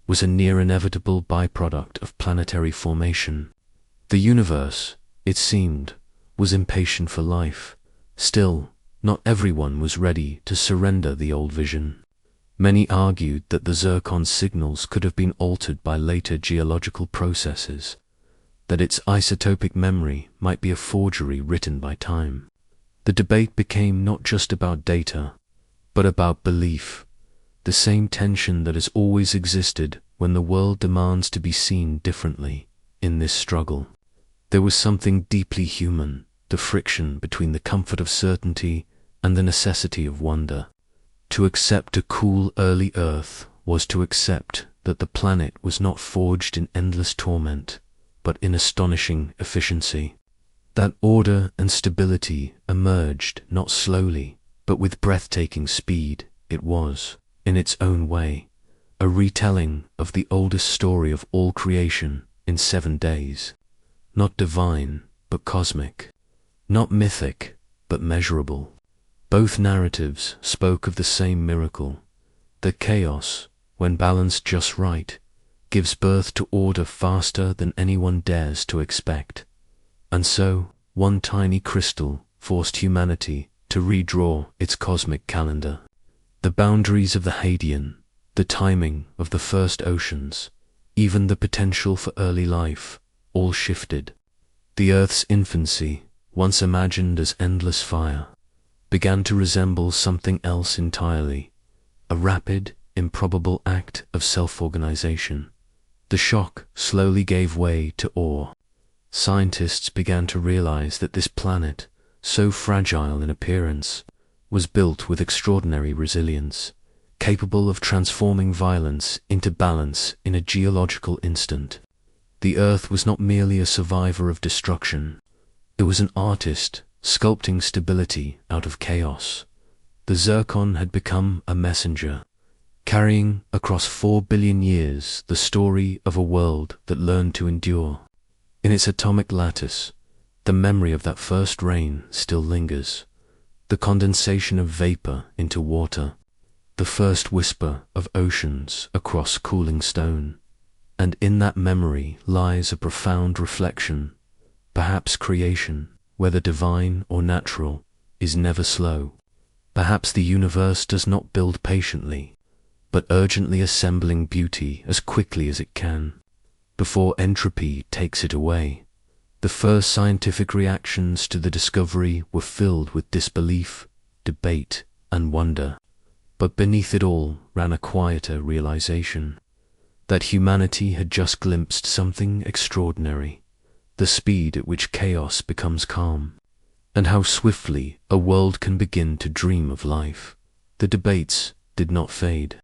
was a near-inevitable byproduct of planetary formation. The universe, it seemed, was impatient for life. Still, not everyone was ready to surrender the old vision. Many argued that the zircon's signals could have been altered by later geological processes, that its isotopic memory might be a forgery written by time. The debate became not just about data, but about belief, the same tension that has always existed when the world demands to be seen differently in this struggle. There was something deeply human, the friction between the comfort of certainty and the necessity of wonder. To accept a cool early Earth was to accept that the planet was not forged in endless torment, but in astonishing efficiency. That order and stability emerged not slowly, but with breathtaking speed. It was, in its own way, a retelling of the oldest story of all creation in 7 days. Not divine, but cosmic. Not mythic, but measurable. Both narratives spoke of the same miracle, that chaos, when balanced just right, gives birth to order faster than anyone dares to expect. And so, one tiny crystal forced humanity to redraw its cosmic calendar. The boundaries of the Hadean, the timing of the first oceans, even the potential for early life, all shifted. The Earth's infancy, once imagined as endless fire, began to resemble something else entirely, a rapid, improbable act of self-organization. The shock slowly gave way to awe. Scientists began to realize that this planet, so fragile in appearance, was built with extraordinary resilience, capable of transforming violence into balance in a geological instant. The Earth was not merely a survivor of destruction. It was an artist, sculpting stability out of chaos. The zircon had become a messenger, carrying across 4 billion years the story of a world that learned to endure. In its atomic lattice, the memory of that first rain still lingers, the condensation of vapor into water, the first whisper of oceans across cooling stone. And in that memory lies a profound reflection. Perhaps creation, whether divine or natural, is never slow. Perhaps the universe does not build patiently, but urgently assembling beauty as quickly as it can, before entropy takes it away. The first scientific reactions to the discovery were filled with disbelief, debate, and wonder. But beneath it all ran a quieter realization that humanity had just glimpsed something extraordinary, the speed at which chaos becomes calm, and how swiftly a world can begin to dream of life. The debates did not fade.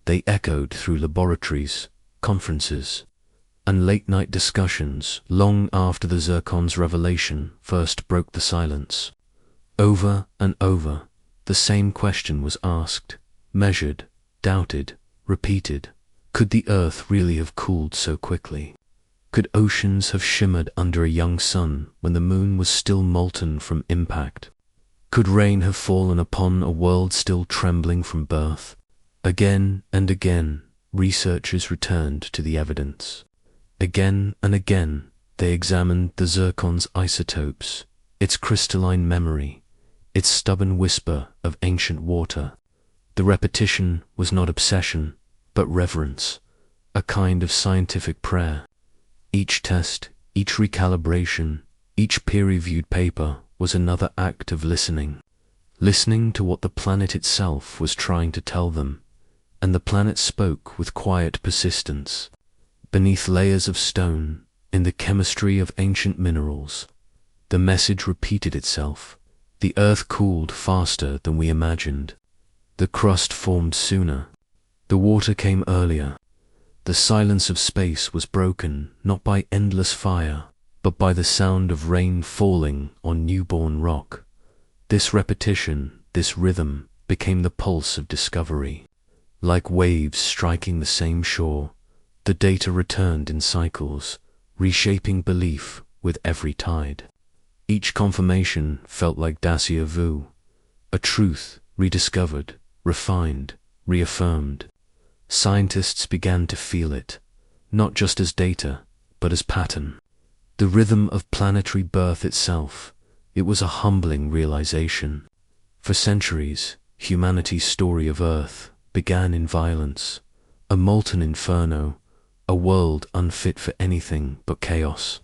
They echoed through laboratories, conferences, and late-night discussions long after the zircon's revelation first broke the silence. Over and over, the same question was asked, measured, doubted, repeated. Could the Earth really have cooled so quickly? Could oceans have shimmered under a young sun when the moon was still molten from impact? Could rain have fallen upon a world still trembling from birth? Again and again, researchers returned to the evidence. Again and again, they examined the zircon's isotopes, its crystalline memory, its stubborn whisper of ancient water. The repetition was not obsession, but reverence, a kind of scientific prayer. Each test, each recalibration, each peer-reviewed paper was another act of listening to what the planet itself was trying to tell them, and the planet spoke with quiet persistence. Beneath layers of stone, in the chemistry of ancient minerals, the message repeated itself. The Earth cooled faster than we imagined. The crust formed sooner. The water came earlier. The silence of space was broken not by endless fire, but by the sound of rain falling on newborn rock. This repetition, this rhythm, became the pulse of discovery. Like waves striking the same shore, the data returned in cycles, reshaping belief with every tide. Each confirmation felt like déjà vu, a truth rediscovered, refined, reaffirmed. Scientists began to feel it, not just as data, but as pattern. The rhythm of planetary birth itself. It was a humbling realization. For centuries, humanity's story of Earth began in violence, a molten inferno, a world unfit for anything but chaos.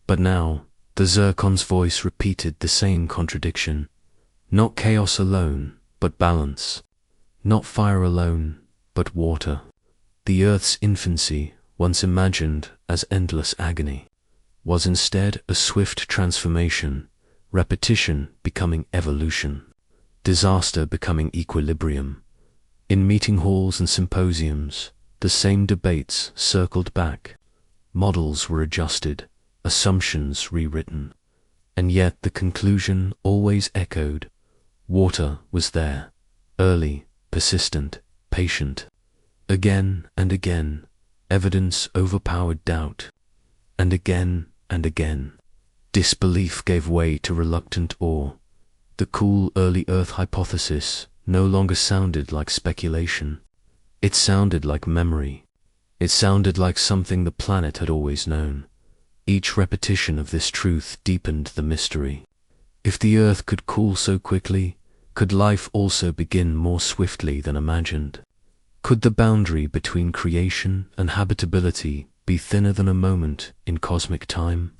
But now, the zircon's voice repeated the same contradiction. Not chaos alone, but balance. Not fire alone, but water. The Earth's infancy, once imagined as endless agony, was instead a swift transformation, repetition becoming evolution, disaster becoming equilibrium. In meeting halls and symposiums, the same debates circled back. Models were adjusted, assumptions rewritten, and yet the conclusion always echoed. Water was there, early, persistent, patient. Again and again, evidence overpowered doubt, and again, disbelief gave way to reluctant awe. The cool early Earth hypothesis no longer sounded like speculation. It sounded like memory. It sounded like something the planet had always known. Each repetition of this truth deepened the mystery. If the Earth could cool so quickly, could life also begin more swiftly than imagined? Could the boundary between creation and habitability be thinner than a moment in cosmic time?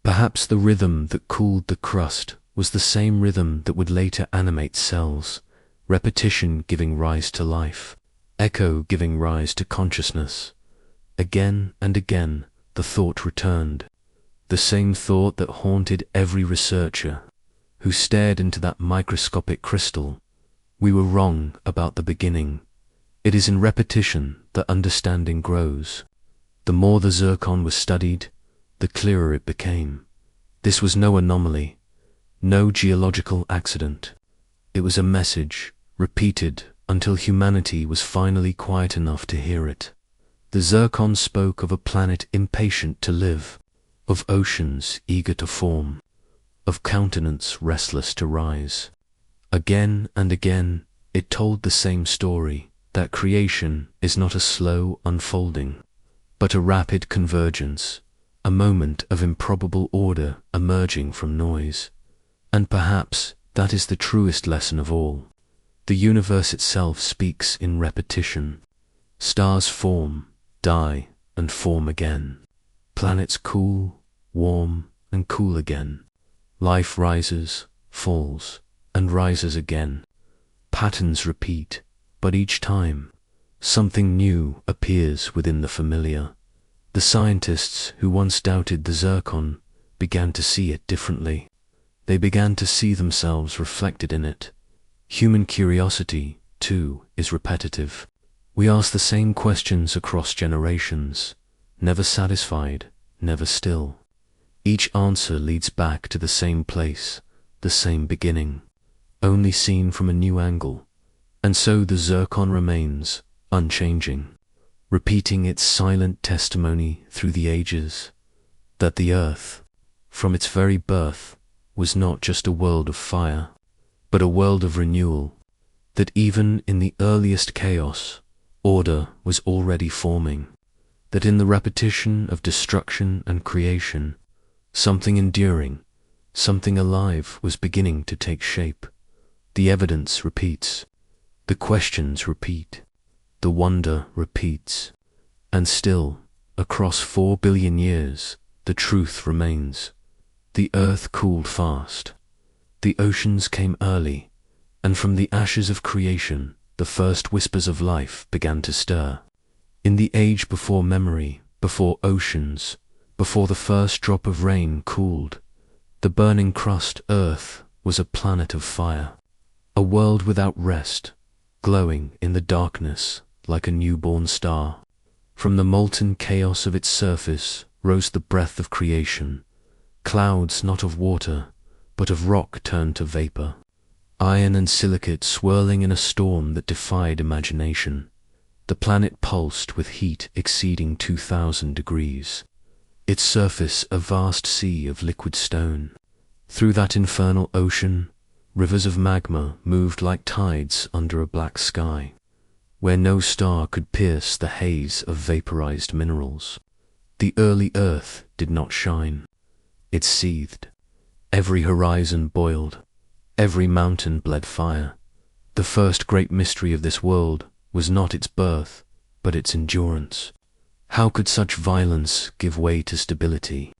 Perhaps the rhythm that cooled the crust was the same rhythm that would later animate cells, repetition giving rise to life, echo giving rise to consciousness. Again and again, the thought returned, the same thought that haunted every researcher who stared into that microscopic crystal. We were wrong about the beginning. It is in repetition that understanding grows. The more the zircon was studied, the clearer it became. This was no anomaly, no geological accident. It was a message, repeated until humanity was finally quiet enough to hear it. The zircon spoke of a planet impatient to live, of oceans eager to form, of countenance restless to rise. Again and again, it told the same story, that creation is not a slow unfolding, but a rapid convergence, a moment of improbable order emerging from noise. And perhaps that is the truest lesson of all. The universe itself speaks in repetition. Stars form, die, and form again. Planets cool, warm, and cool again. Life rises, falls, and rises again. Patterns repeat, but each time, something new appears within the familiar. The scientists who once doubted the zircon began to see it differently. They began to see themselves reflected in it. Human curiosity, too, is repetitive. We ask the same questions across generations, never satisfied, never still. Each answer leads back to the same place, the same beginning, only seen from a new angle. And so the zircon remains, unchanging, repeating its silent testimony through the ages, that the earth, from its very birth, was not just a world of fire, but a world of renewal, that even in the earliest chaos, order was already forming, that in the repetition of destruction and creation, something enduring, something alive was beginning to take shape. The evidence repeats, the questions repeat, the wonder repeats, and still, across 4 billion years, the truth remains. The earth cooled fast, the oceans came early, and from the ashes of creation, the first whispers of life began to stir. In the age before memory, before oceans, before the first drop of rain cooled, the burning crust earth was a planet of fire, a world without rest, glowing in the darkness like a newborn star. From the molten chaos of its surface rose the breath of creation, clouds not of water, but of rock turned to vapor, iron and silicate swirling in a storm that defied imagination. The planet pulsed with heat exceeding 2,000 degrees, its surface a vast sea of liquid stone. Through that infernal ocean, rivers of magma moved like tides under a black sky, where no star could pierce the haze of vaporized minerals. The early earth did not shine. It seethed. Every horizon boiled. Every mountain bled fire. The first great mystery of this world was not its birth, but its endurance. How could such violence give way to stability?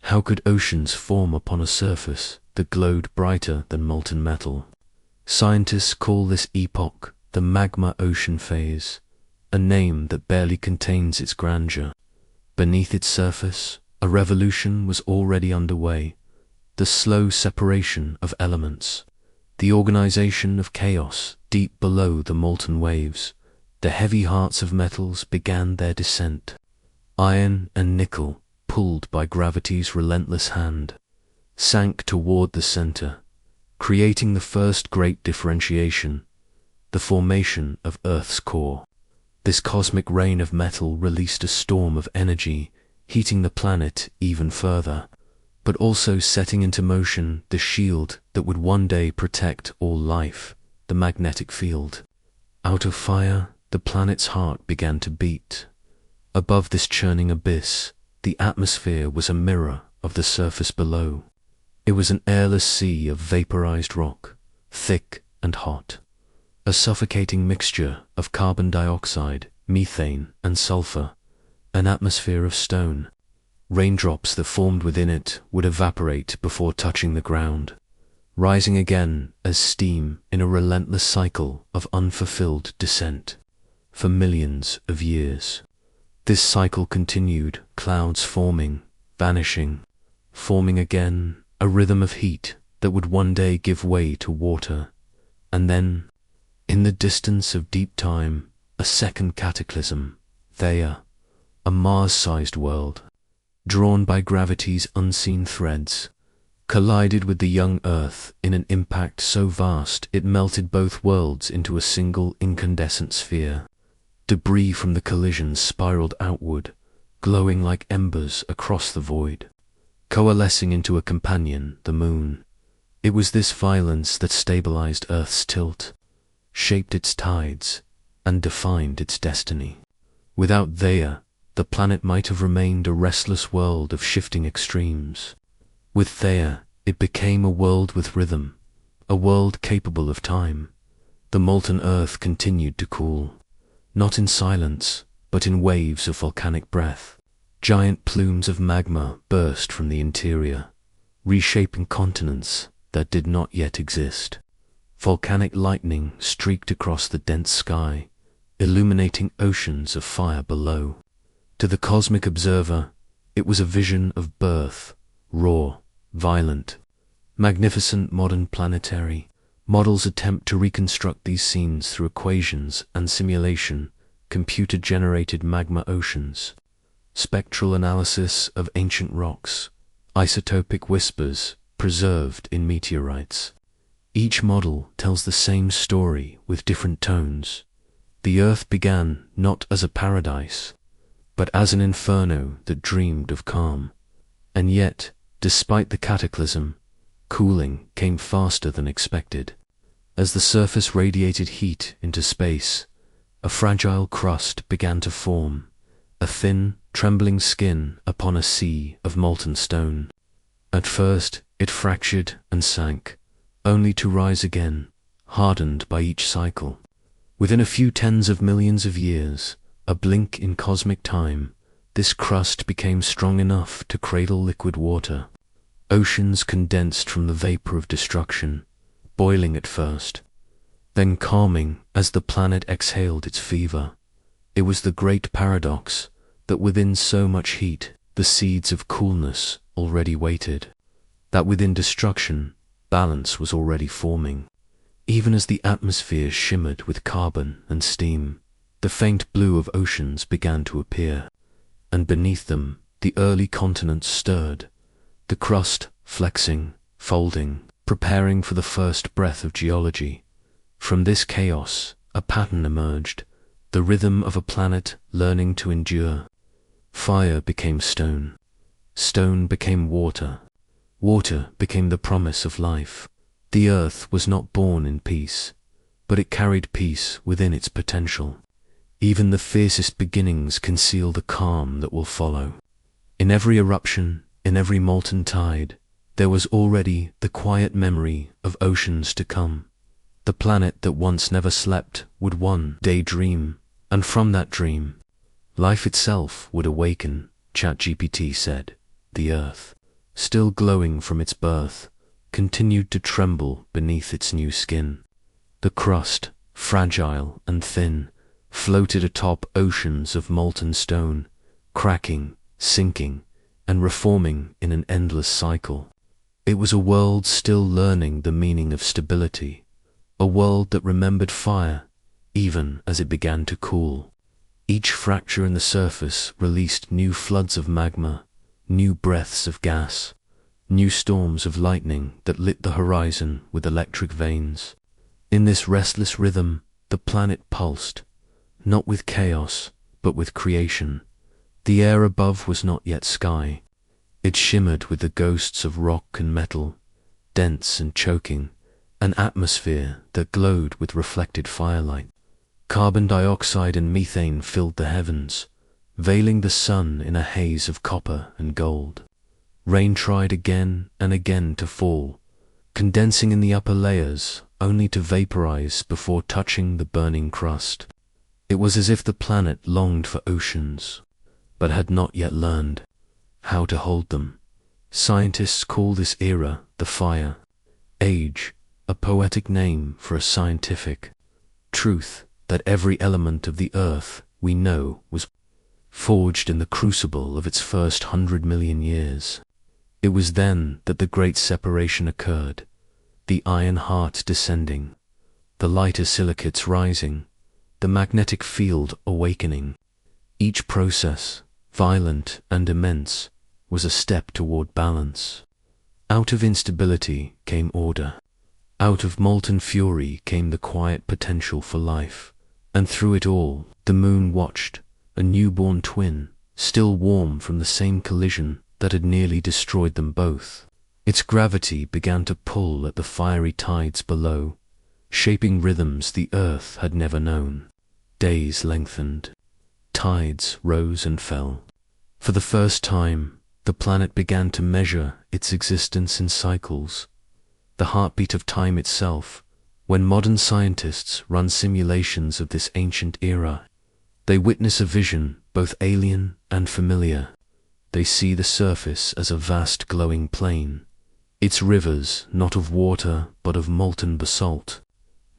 How could oceans form upon a surface that glowed brighter than molten metal? Scientists call this epoch the magma ocean phase, a name that barely contains its grandeur. Beneath its surface, a revolution was already underway, the slow separation of elements, the organization of chaos deep below the molten waves. The heavy hearts of metals began their descent. Iron and nickel, pulled by gravity's relentless hand, sank toward the center, creating the first great differentiation, the formation of Earth's core. This cosmic rain of metal released a storm of energy, heating the planet even further, but also setting into motion the shield that would one day protect all life, the magnetic field. Out of fire, the planet's heart began to beat. Above this churning abyss, the atmosphere was a mirror of the surface below. It was an airless sea of vaporized rock, thick and hot, a suffocating mixture of carbon dioxide, methane, and sulfur, an atmosphere of stone. Raindrops that formed within it would evaporate before touching the ground, rising again as steam in a relentless cycle of unfulfilled descent. For millions of years, this cycle continued, clouds forming, vanishing, forming again, a rhythm of heat that would one day give way to water, and then, in the distance of deep time, a second cataclysm, Theia, a Mars-sized world, drawn by gravity's unseen threads, collided with the young Earth in an impact so vast it melted both worlds into a single incandescent sphere. Debris from the collision spiraled outward, glowing like embers across the void, coalescing into a companion, the Moon. It was this violence that stabilized Earth's tilt, shaped its tides, and defined its destiny. Without Theia, the planet might have remained a restless world of shifting extremes. With Theia, it became a world with rhythm, a world capable of time. The molten Earth continued to cool, not in silence, but in waves of volcanic breath. Giant plumes of magma burst from the interior, reshaping continents that did not yet exist. Volcanic lightning streaked across the dense sky, illuminating oceans of fire below. To the cosmic observer, it was a vision of birth, raw, violent, magnificent. Modern planetary models attempt to reconstruct these scenes through equations and simulation, computer-generated magma oceans, spectral analysis of ancient rocks, isotopic whispers preserved in meteorites. Each model tells the same story with different tones. The Earth began not as a paradise, but as an inferno that dreamed of calm. And yet, despite the cataclysm, cooling came faster than expected. As the surface radiated heat into space, a fragile crust began to form, a thin, trembling skin upon a sea of molten stone. At first, it fractured and sank, only to rise again, hardened by each cycle. Within a few tens of millions of years, a blink in cosmic time, this crust became strong enough to cradle liquid water. Oceans condensed from the vapor of destruction, boiling at first, then calming as the planet exhaled its fever. It was the great paradox that within so much heat, the seeds of coolness already waited, that within destruction, balance was already forming. Even as the atmosphere shimmered with carbon and steam, the faint blue of oceans began to appear, and beneath them the early continents stirred, the crust flexing, folding, preparing for the first breath of geology. From this chaos, a pattern emerged, the rhythm of a planet learning to endure. Fire became stone, stone became water, water became the promise of life. The Earth was not born in peace, but it carried peace within its potential. Even the fiercest beginnings conceal the calm that will follow. In every eruption, in every molten tide, there was already the quiet memory of oceans to come. The planet that once never slept would one day dream, and from that dream, life itself would awaken. ChatGPT said. The Earth, still glowing from its birth, continued to tremble beneath its new skin. The crust, fragile and thin, floated atop oceans of molten stone, cracking, sinking, and reforming in an endless cycle. It was a world still learning the meaning of stability, a world that remembered fire, even as it began to cool. Each fracture in the surface released new floods of magma, new breaths of gas, new storms of lightning that lit the horizon with electric veins. In this restless rhythm, the planet pulsed, not with chaos, but with creation. The air above was not yet sky. It shimmered with the ghosts of rock and metal, dense and choking, an atmosphere that glowed with reflected firelight. Carbon dioxide and methane filled the heavens, veiling the sun in a haze of copper and gold. Rain tried again and again to fall, condensing in the upper layers only to vaporize before touching the burning crust. It was as if the planet longed for oceans, but had not yet learned how to hold them. Scientists call this era the Fire Age, a poetic name for a scientific truth that every element of the Earth we know was forged in the crucible of its first 100 million years. It was then that the great separation occurred, the iron heart descending, the lighter silicates rising, the magnetic field awakening. Each process, violent and immense, was a step toward balance. Out of instability came order. Out of molten fury came the quiet potential for life. And through it all, the moon watched, a newborn twin, still warm from the same collision that had nearly destroyed them both. Its gravity began to pull at the fiery tides below, shaping rhythms the earth had never known. Days lengthened. Tides rose and fell. For the first time, the planet began to measure its existence in cycles, the heartbeat of time itself. When modern scientists run simulations of this ancient era, they witness a vision both alien and familiar. They see the surface as a vast glowing plain, its rivers not of water but of molten basalt.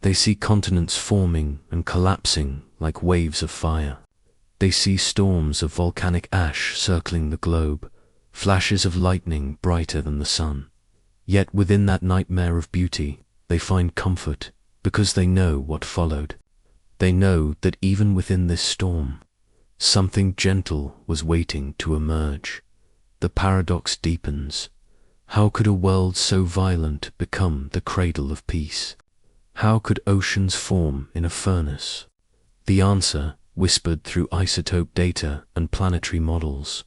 They see continents forming and collapsing like waves of fire. They see storms of volcanic ash circling the globe, flashes of lightning brighter than the sun. Yet within that nightmare of beauty, they find comfort because they know what followed. They know that even within this storm, something gentle was waiting to emerge. The paradox deepens. How could a world so violent become the cradle of peace? How could oceans form in a furnace? The answer, whispered through isotope data and planetary models,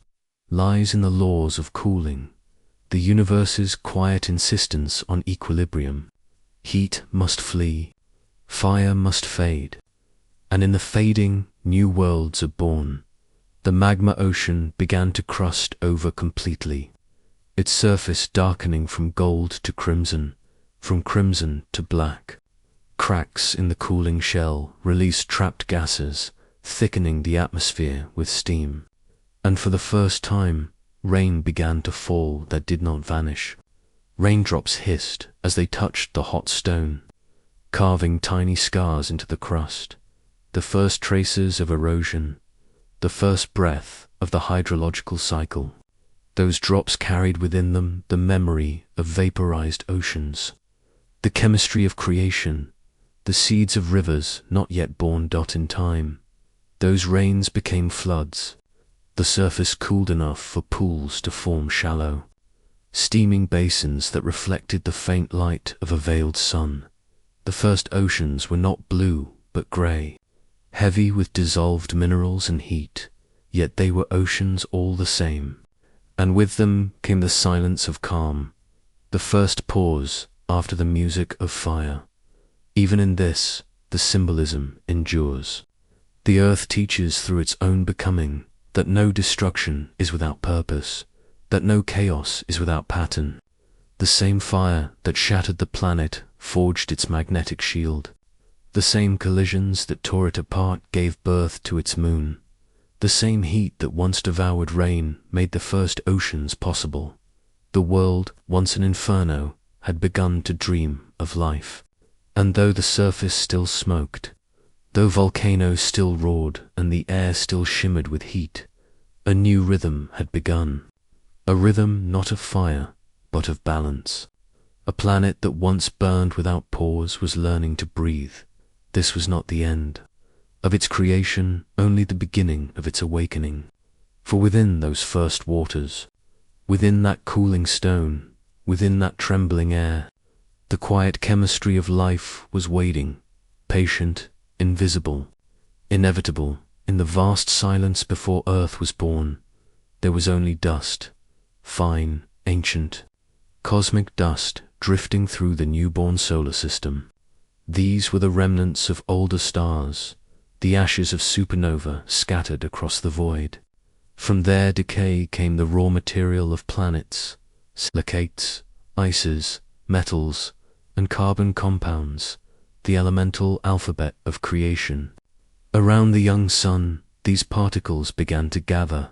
lies in the laws of cooling, the universe's quiet insistence on equilibrium. Heat must flee, fire must fade, and in the fading, new worlds are born. The magma ocean began to crust over completely, its surface darkening from gold to crimson, from crimson to black. Cracks in the cooling shell released trapped gases, thickening the atmosphere with steam. And for the first time, rain began to fall that did not vanish. Raindrops hissed as they touched the hot stone, carving tiny scars into the crust, the first traces of erosion, the first breath of the hydrological cycle. Those drops carried within them the memory of vaporized oceans, the chemistry of creation, the seeds of rivers not yet born. In time, those rains became floods, the surface cooled enough for pools to form shallow, steaming basins that reflected the faint light of a veiled sun. The first oceans were not blue but grey, heavy with dissolved minerals and heat, yet they were oceans all the same. And with them came the silence of calm, the first pause after the music of fire. Even in this, the symbolism endures. The earth teaches through its own becoming that no destruction is without purpose, that no chaos is without pattern. The same fire that shattered the planet forged its magnetic shield. The same collisions that tore it apart gave birth to its moon. The same heat that once devoured rain made the first oceans possible. The world, once an inferno, had begun to dream of life. And though the surface still smoked, though volcanoes still roared and the air still shimmered with heat, a new rhythm had begun. A rhythm not of fire, but of balance. A planet that once burned without pause was learning to breathe. This was not the end of its creation, only the beginning of its awakening. For within those first waters, within that cooling stone, within that trembling air, the quiet chemistry of life was waiting, patient, invisible, inevitable. In the vast silence before Earth was born, there was only dust, fine, ancient, cosmic dust drifting through the newborn solar system. These were the remnants of older stars, the ashes of supernova scattered across the void. From their decay came the raw material of planets, silicates, ices, metals, and carbon compounds, the elemental alphabet of creation. Around the young sun, these particles began to gather,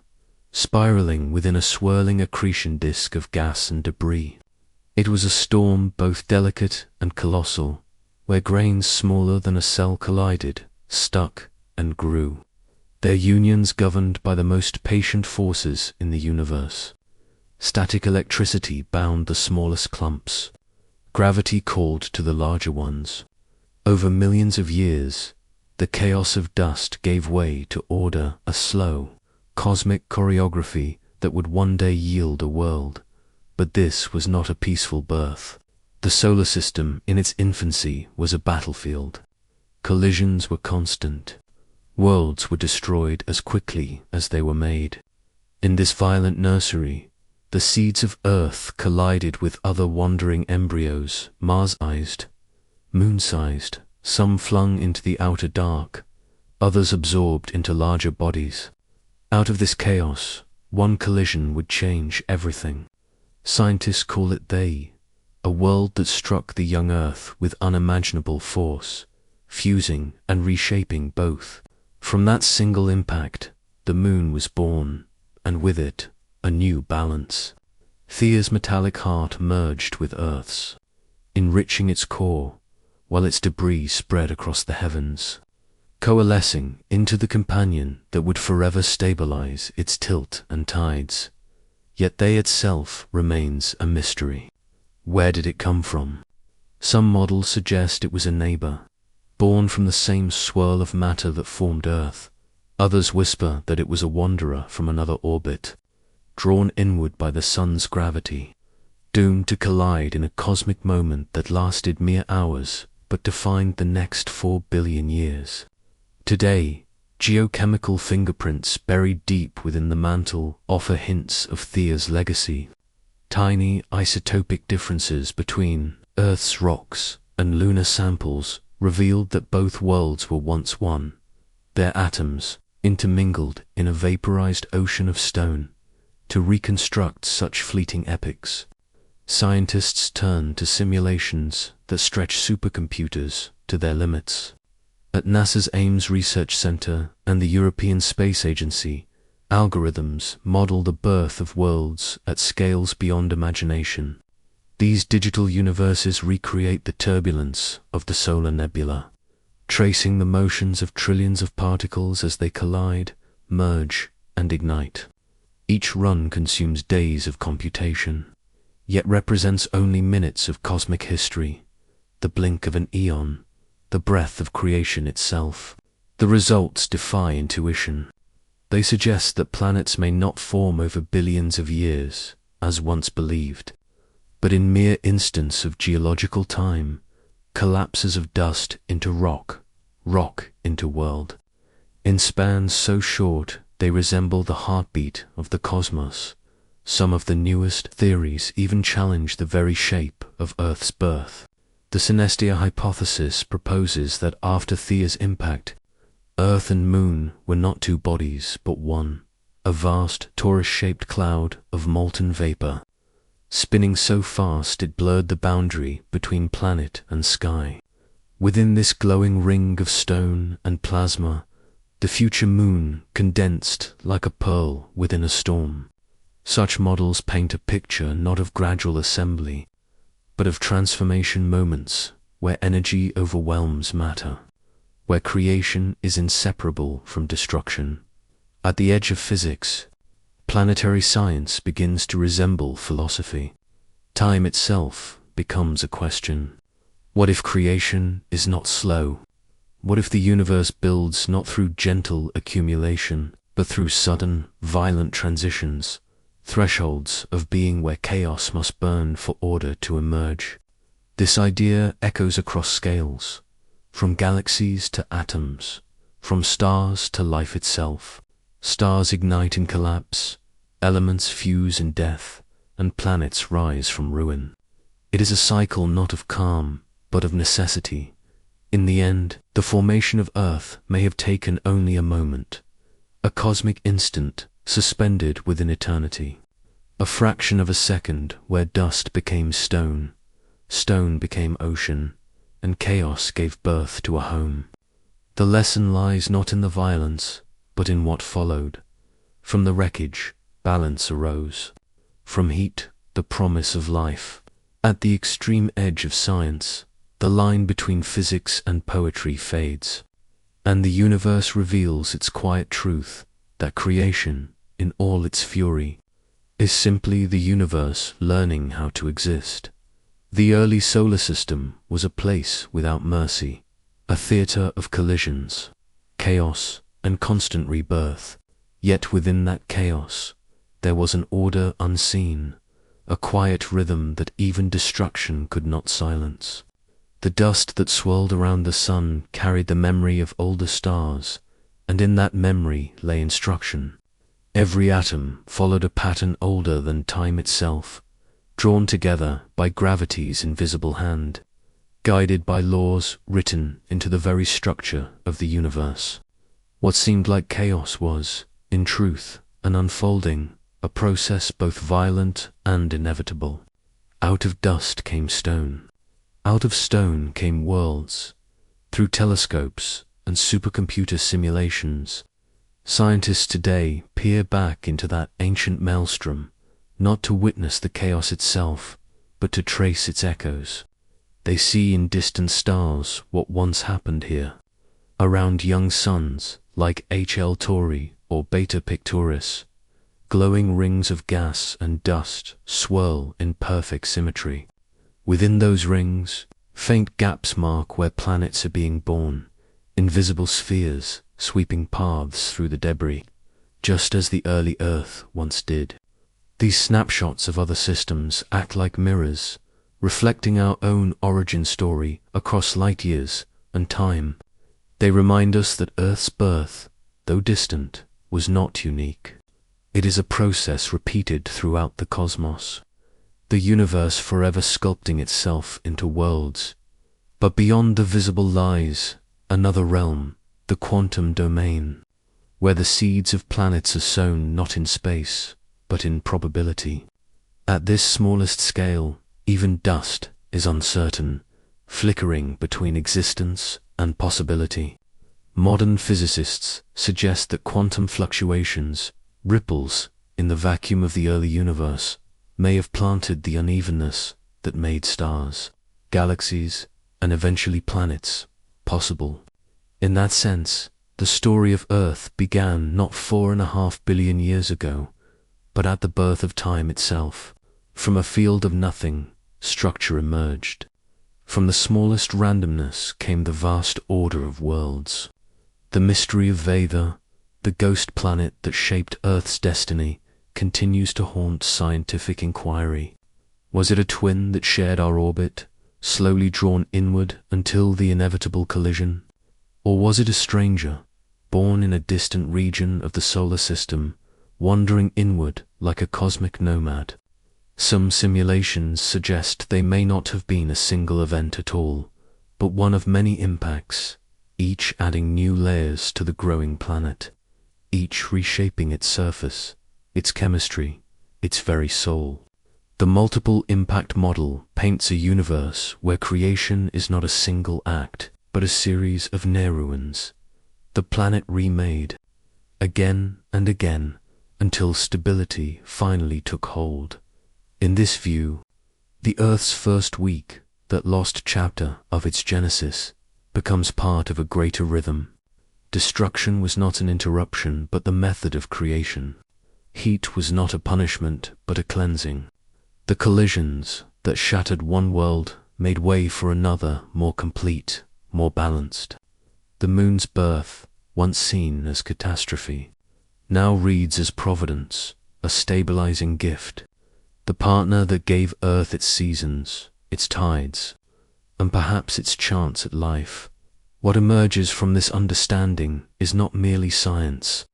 spiraling within a swirling accretion disk of gas and debris. It was a storm both delicate and colossal, where grains smaller than a cell collided, stuck, and grew, their unions governed by the most patient forces in the universe. Static electricity bound the smallest clumps. Gravity called to the larger ones. Over millions of years, the chaos of dust gave way to order, a slow, cosmic choreography that would one day yield a world. But this was not a peaceful birth. The solar system in its infancy was a battlefield. Collisions were constant. Worlds were destroyed as quickly as they were made. In this violent nursery, the The seeds of Earth collided with other wandering embryos, Mars-sized, moon-sized, some flung into the outer dark, others absorbed into larger bodies. Out of this chaos, one collision would change everything. Scientists call it a world that struck the young Earth with unimaginable force, fusing and reshaping both. From that single impact, the moon was born, and with it, a new balance. Thea's metallic heart merged with Earth's, enriching its core, while its debris spread across the heavens, coalescing into the companion that would forever stabilize its tilt and tides. Yet Thea itself remains a mystery. Where did it come from? Some models suggest it was a neighbor, born from the same swirl of matter that formed Earth. Others whisper that it was a wanderer from another orbit, drawn inward by the sun's gravity, doomed to collide in a cosmic moment that lasted mere hours but defined the next 4 billion years. Today, geochemical fingerprints buried deep within the mantle offer hints of Thea's legacy. Tiny isotopic differences between Earth's rocks and lunar samples revealed that both worlds were once one, their atoms intermingled in a vaporized ocean of stone. To reconstruct such fleeting epics, scientists turn to simulations that stretch supercomputers to their limits. At NASA's Ames Research Center and the European Space Agency, algorithms model the birth of worlds at scales beyond imagination. These digital universes recreate the turbulence of the solar nebula, tracing the motions of trillions of particles as they collide, merge, and ignite. Each run consumes days of computation, yet represents only minutes of cosmic history, the blink of an eon, the breath of creation itself. The results defy intuition. They suggest that planets may not form over billions of years, as once believed, but in mere instants of geological time, collapses of dust into rock, rock into world. In spans so short, they resemble the heartbeat of the cosmos. Some of the newest theories even challenge the very shape of Earth's birth. The synestia hypothesis proposes that after Thea's impact, Earth and Moon were not two bodies but one, a vast torus-shaped cloud of molten vapor, spinning so fast it blurred the boundary between planet and sky. Within this glowing ring of stone and plasma, the future moon condensed like a pearl within a storm. Such models paint a picture not of gradual assembly, but of transformation moments where energy overwhelms matter, where creation is inseparable from destruction. At the edge of physics, planetary science begins to resemble philosophy. Time itself becomes a question. What if creation is not slow? What if the universe builds not through gentle accumulation, but through sudden, violent transitions, thresholds of being where chaos must burn for order to emerge? This idea echoes across scales, from galaxies to atoms, from stars to life itself. Stars ignite in collapse, elements fuse in death, and planets rise from ruin. It is a cycle not of calm, but of necessity. In the end, the formation of Earth may have taken only a moment, a cosmic instant suspended within eternity, a fraction of a second where dust became stone, stone became ocean, and chaos gave birth to a home. The lesson lies not in the violence, but in what followed. From the wreckage, balance arose. From heat, the promise of life. At the extreme edge of science, the line between physics and poetry fades, and the universe reveals its quiet truth that creation, in all its fury, is simply the universe learning how to exist. The early solar system was a place without mercy, a theater of collisions, chaos, and constant rebirth. Yet within that chaos, there was an order unseen, a quiet rhythm that even destruction could not silence. The dust that swirled around the sun carried the memory of older stars, and in that memory lay instruction. Every atom followed a pattern older than time itself, drawn together by gravity's invisible hand, guided by laws written into the very structure of the universe. What seemed like chaos was, in truth, an unfolding, a process both violent and inevitable. Out of dust came stone. Out of stone came worlds. Through telescopes and supercomputer simulations, scientists today peer back into that ancient maelstrom, not to witness the chaos itself, but to trace its echoes. They see in distant stars what once happened here. Around young suns like HL Tauri or Beta Pictoris, glowing rings of gas and dust swirl in perfect symmetry. Within those rings, faint gaps mark where planets are being born, invisible spheres sweeping paths through the debris, just as the early Earth once did. These snapshots of other systems act like mirrors, reflecting our own origin story across light years and time. They remind us that Earth's birth, though distant, was not unique. It is a process repeated throughout the cosmos, the universe forever sculpting itself into worlds. But beyond the visible lies another realm, the quantum domain, where the seeds of planets are sown not in space, but in probability. At this smallest scale, even dust is uncertain, flickering between existence and possibility. Modern physicists suggest that quantum fluctuations, ripples in the vacuum of the early universe, may have planted the unevenness that made stars, galaxies, and eventually planets possible. In that sense, the story of Earth began not 4.5 billion years ago, but at the birth of time itself. From a field of nothing, structure emerged. From the smallest randomness came the vast order of worlds. The mystery of Veda, the ghost planet that shaped Earth's destiny, continues to haunt scientific inquiry. Was it a twin that shared our orbit, slowly drawn inward until the inevitable collision? Or was it a stranger, born in a distant region of the solar system, wandering inward like a cosmic nomad? Some simulations suggest they may not have been a single event at all, but one of many impacts, each adding new layers to the growing planet, each reshaping its surface, its chemistry, its very soul. The multiple impact model paints a universe where creation is not a single act, but a series of near-ruins. The planet remade, again and again, until stability finally took hold. In this view, the Earth's first week, that lost chapter of its genesis, becomes part of a greater rhythm. Destruction was not an interruption, but the method of creation. Heat was not a punishment, but a cleansing. The collisions that shattered one world made way for another more complete, more balanced. The moon's birth, once seen as catastrophe, now reads as providence, a stabilizing gift, the partner that gave Earth its seasons, its tides, and perhaps its chance at life. What emerges from this understanding is not merely science,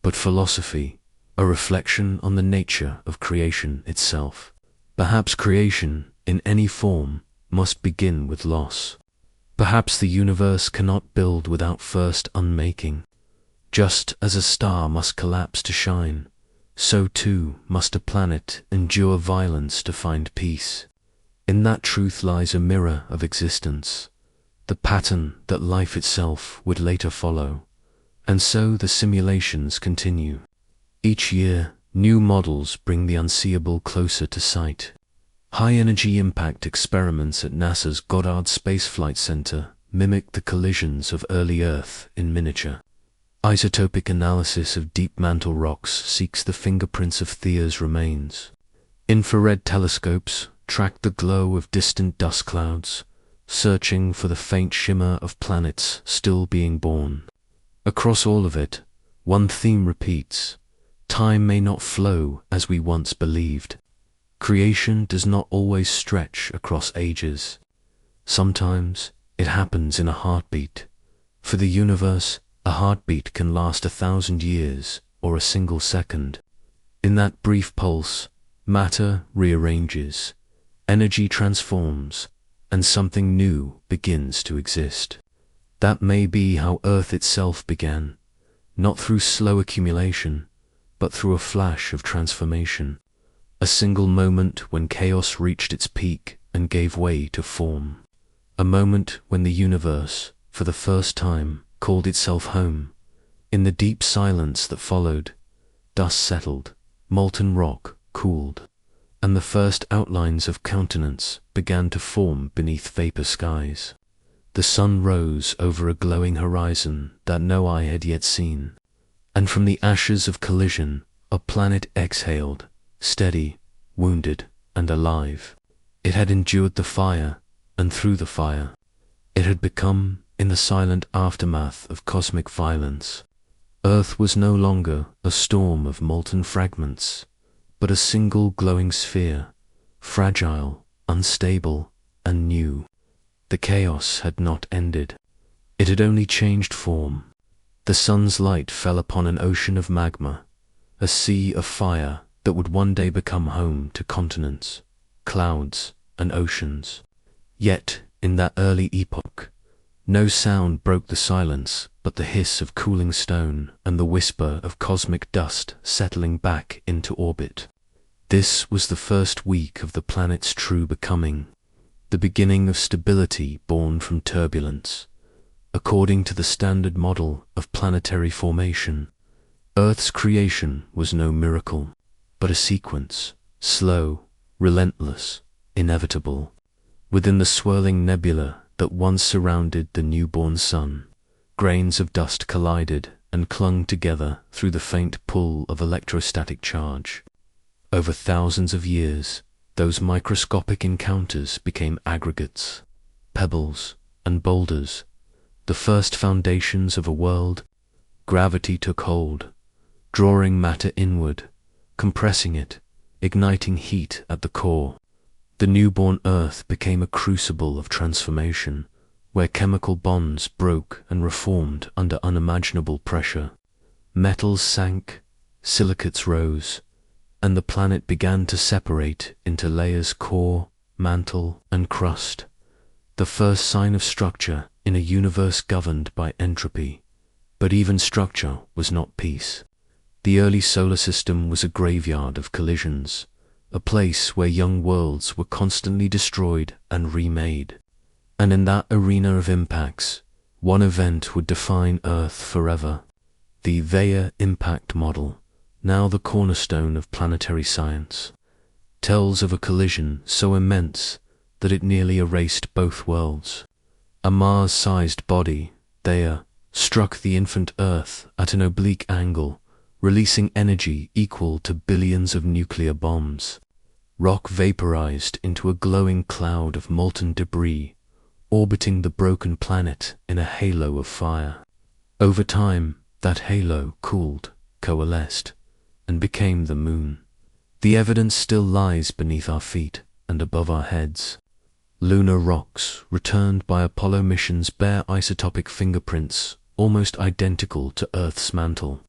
but philosophy, a reflection on the nature of creation itself. Perhaps creation, in any form, must begin with loss. Perhaps the universe cannot build without first unmaking. Just as a star must collapse to shine, so too must a planet endure violence to find peace. In that truth lies a mirror of existence, the pattern that life itself would later follow. And so the simulations continue. Each year, new models bring the unseeable closer to sight. High-energy impact experiments at NASA's Goddard Space Flight Center mimic the collisions of early Earth in miniature. Isotopic analysis of deep mantle rocks seeks the fingerprints of Thea's remains. Infrared telescopes track the glow of distant dust clouds, searching for the faint shimmer of planets still being born. Across all of it, one theme repeats: time may not flow as we once believed. Creation does not always stretch across ages. Sometimes it happens in a heartbeat. For the universe, a heartbeat can last 1,000 years, or a single second. In that brief pulse, matter rearranges, energy transforms, and something new begins to exist. That may be how Earth itself began, not through slow accumulation, but through a flash of transformation, a single moment when chaos reached its peak and gave way to form, a moment when the universe, for the first time, called itself home. In the deep silence that followed, dust settled, molten rock cooled, and the first outlines of countenance began to form beneath vapor skies. The sun rose over a glowing horizon that no eye had yet seen, and from the ashes of collision a planet exhaled, steady, wounded, and alive. It had endured the fire, and through the fire, it had become, in the silent aftermath of cosmic violence, Earth was no longer a storm of molten fragments, but a single glowing sphere, fragile, unstable, and new. The chaos had not ended. It had only changed form. The sun's light fell upon an ocean of magma, a sea of fire that would one day become home to continents, clouds, and oceans. Yet, in that early epoch, no sound broke the silence but the hiss of cooling stone and the whisper of cosmic dust settling back into orbit. This was the first week of the planet's true becoming, the beginning of stability born from turbulence. According to the standard model of planetary formation, Earth's creation was no miracle, but a sequence, slow, relentless, inevitable. Within the swirling nebula that once surrounded the newborn sun, grains of dust collided and clung together through the faint pull of electrostatic charge. Over thousands of years, those microscopic encounters became aggregates, pebbles, and boulders, the first foundations of a world. Gravity took hold, drawing matter inward, compressing it, igniting heat at the core. The newborn Earth became a crucible of transformation, where chemical bonds broke and reformed under unimaginable pressure. Metals sank, silicates rose, and the planet began to separate into layers: core, mantle, and crust, the first sign of structure in a universe governed by entropy. But even structure was not peace. The early solar system was a graveyard of collisions, a place where young worlds were constantly destroyed and remade. And in that arena of impacts, one event would define Earth forever: the Vaya impact model, now the cornerstone of planetary science, tells of a collision so immense that it nearly erased both worlds. A Mars-sized body, Theia, struck the infant Earth at an oblique angle, releasing energy equal to billions of nuclear bombs. Rock vaporized into a glowing cloud of molten debris, orbiting the broken planet in a halo of fire. Over time, that halo cooled, coalesced, and became the moon. The evidence still lies beneath our feet and above our heads. Lunar rocks returned by Apollo missions bear isotopic fingerprints almost identical to Earth's mantle,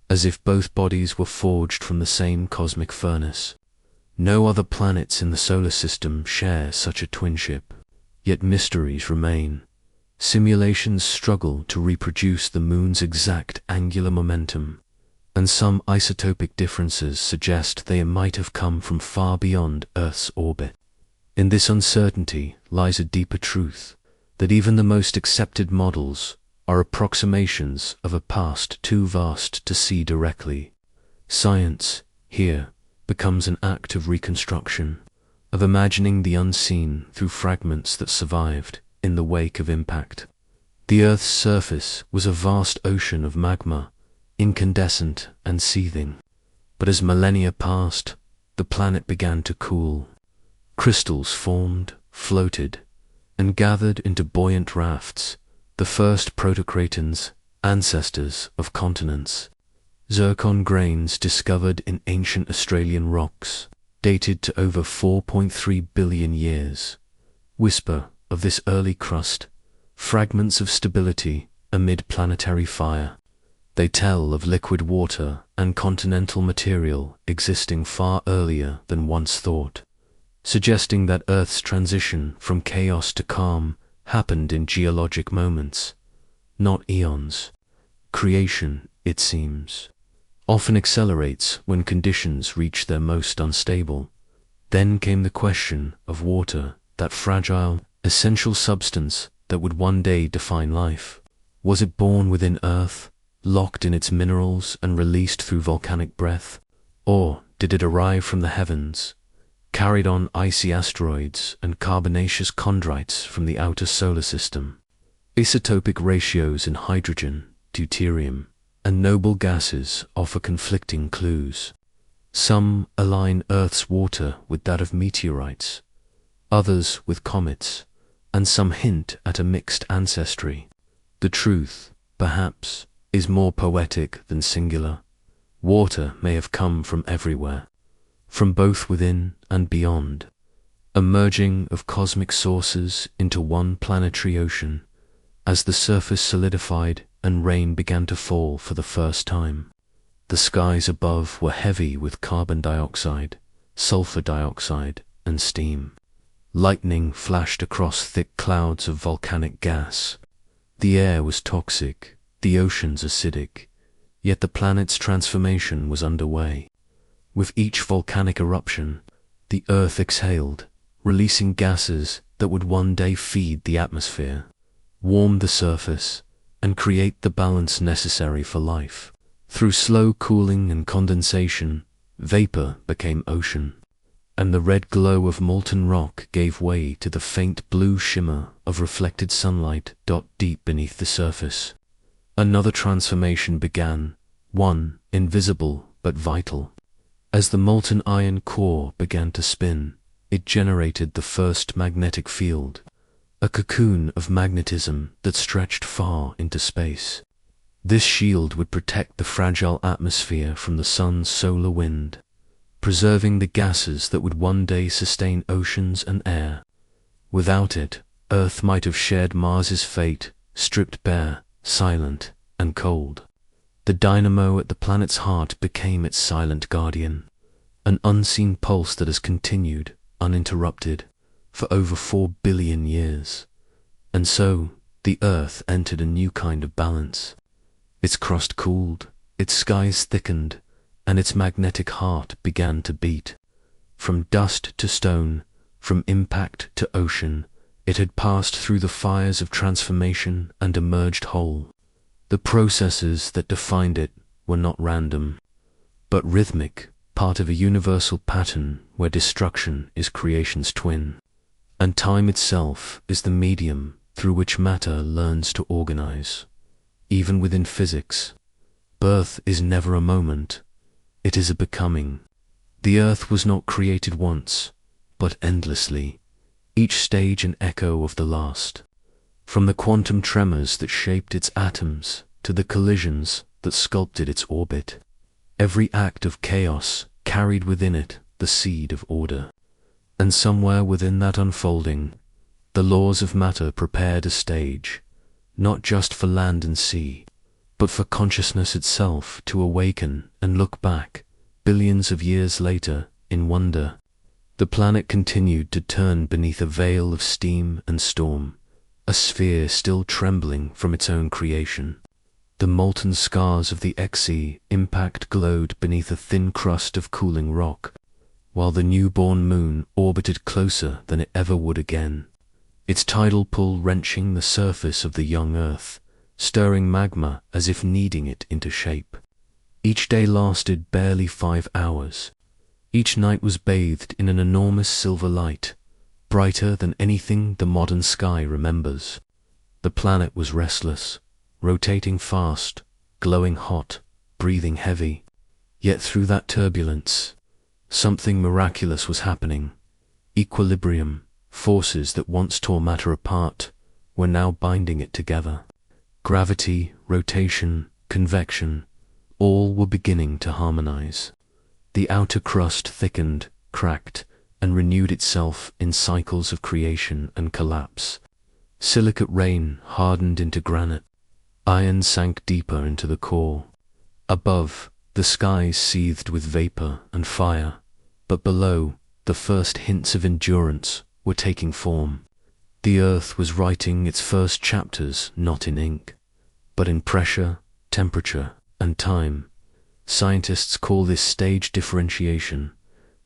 as if both bodies were forged from the same cosmic furnace. No other planets in the solar system share such a twinship, yet mysteries remain. Simulations struggle to reproduce the moon's exact angular momentum, and some isotopic differences suggest they might have come from far beyond Earth's orbit. In this uncertainty lies a deeper truth, that even the most accepted models are approximations of a past too vast to see directly. Science, here, becomes an act of reconstruction, of imagining the unseen through fragments that survived in the wake of impact. The Earth's surface was a vast ocean of magma, incandescent and seething. But as millennia passed, the planet began to cool. Crystals formed, floated, and gathered into buoyant rafts, the first protocratons, ancestors of continents. Zircon grains discovered in ancient Australian rocks, dated to over 4.3 billion years, whisper of this early crust, fragments of stability amid planetary fire. They tell of liquid water and continental material existing far earlier than once thought, suggesting that Earth's transition from chaos to calm happened in geologic moments, not eons. Creation, it seems, often accelerates when conditions reach their most unstable. Then came the question of water, that fragile, essential substance that would one day define life. Was it born within Earth, locked in its minerals and released through volcanic breath? Or did it arrive from the heavens, carried on icy asteroids and carbonaceous chondrites from the outer solar system? Isotopic ratios in hydrogen, deuterium, and noble gases offer conflicting clues. Some align Earth's water with that of meteorites, others with comets, and some hint at a mixed ancestry. The truth, perhaps, is more poetic than singular. Water may have come from everywhere, from both within and beyond, a merging of cosmic sources into one planetary ocean, as the surface solidified and rain began to fall for the first time. The skies above were heavy with carbon dioxide, sulfur dioxide, and steam. Lightning flashed across thick clouds of volcanic gas. The air was toxic, the oceans acidic, yet the planet's transformation was underway. With each volcanic eruption, the Earth exhaled, releasing gases that would one day feed the atmosphere, warm the surface, and create the balance necessary for life. Through slow cooling and condensation, vapor became ocean, and the red glow of molten rock gave way to the faint blue shimmer of reflected sunlight deep beneath the surface. Another transformation began, one invisible but vital. As the molten iron core began to spin, it generated the first magnetic field, a cocoon of magnetism that stretched far into space. This shield would protect the fragile atmosphere from the sun's solar wind, preserving the gases that would one day sustain oceans and air. Without it, Earth might have shared Mars's fate, stripped bare, silent, and cold. The dynamo at the planet's heart became its silent guardian, an unseen pulse that has continued, uninterrupted, for over 4 billion years. And so, the Earth entered a new kind of balance. Its crust cooled, its skies thickened, and its magnetic heart began to beat. From dust to stone, from impact to ocean, it had passed through the fires of transformation and emerged whole. The processes that defined it were not random, but rhythmic, part of a universal pattern where destruction is creation's twin, and time itself is the medium through which matter learns to organize. Even within physics, birth is never a moment, it is a becoming. The Earth was not created once, but endlessly, each stage an echo of the last. From the quantum tremors that shaped its atoms to the collisions that sculpted its orbit, every act of chaos carried within it the seed of order. And somewhere within that unfolding, the laws of matter prepared a stage, not just for land and sea, but for consciousness itself to awaken and look back, billions of years later, in wonder. The planet continued to turn beneath a veil of steam and storm, a sphere still trembling from its own creation. The molten scars of the Xe impact glowed beneath a thin crust of cooling rock, while the newborn moon orbited closer than it ever would again, its tidal pull wrenching the surface of the young Earth, stirring magma as if kneading it into shape. Each day lasted barely 5 hours. Each night was bathed in an enormous silver light, brighter than anything the modern sky remembers. The planet was restless, rotating fast, glowing hot, breathing heavy. Yet through that turbulence, something miraculous was happening. Equilibrium, forces that once tore matter apart, were now binding it together. Gravity, rotation, convection, all were beginning to harmonize. The outer crust thickened, cracked, and renewed itself in cycles of creation and collapse. Silicate rain hardened into granite. Iron sank deeper into the core. Above, The skies seethed with vapor and fire, but below, the first hints of endurance were taking form. The earth was writing its first chapters not in ink, but in pressure, temperature, and time. Scientists call this stage differentiation,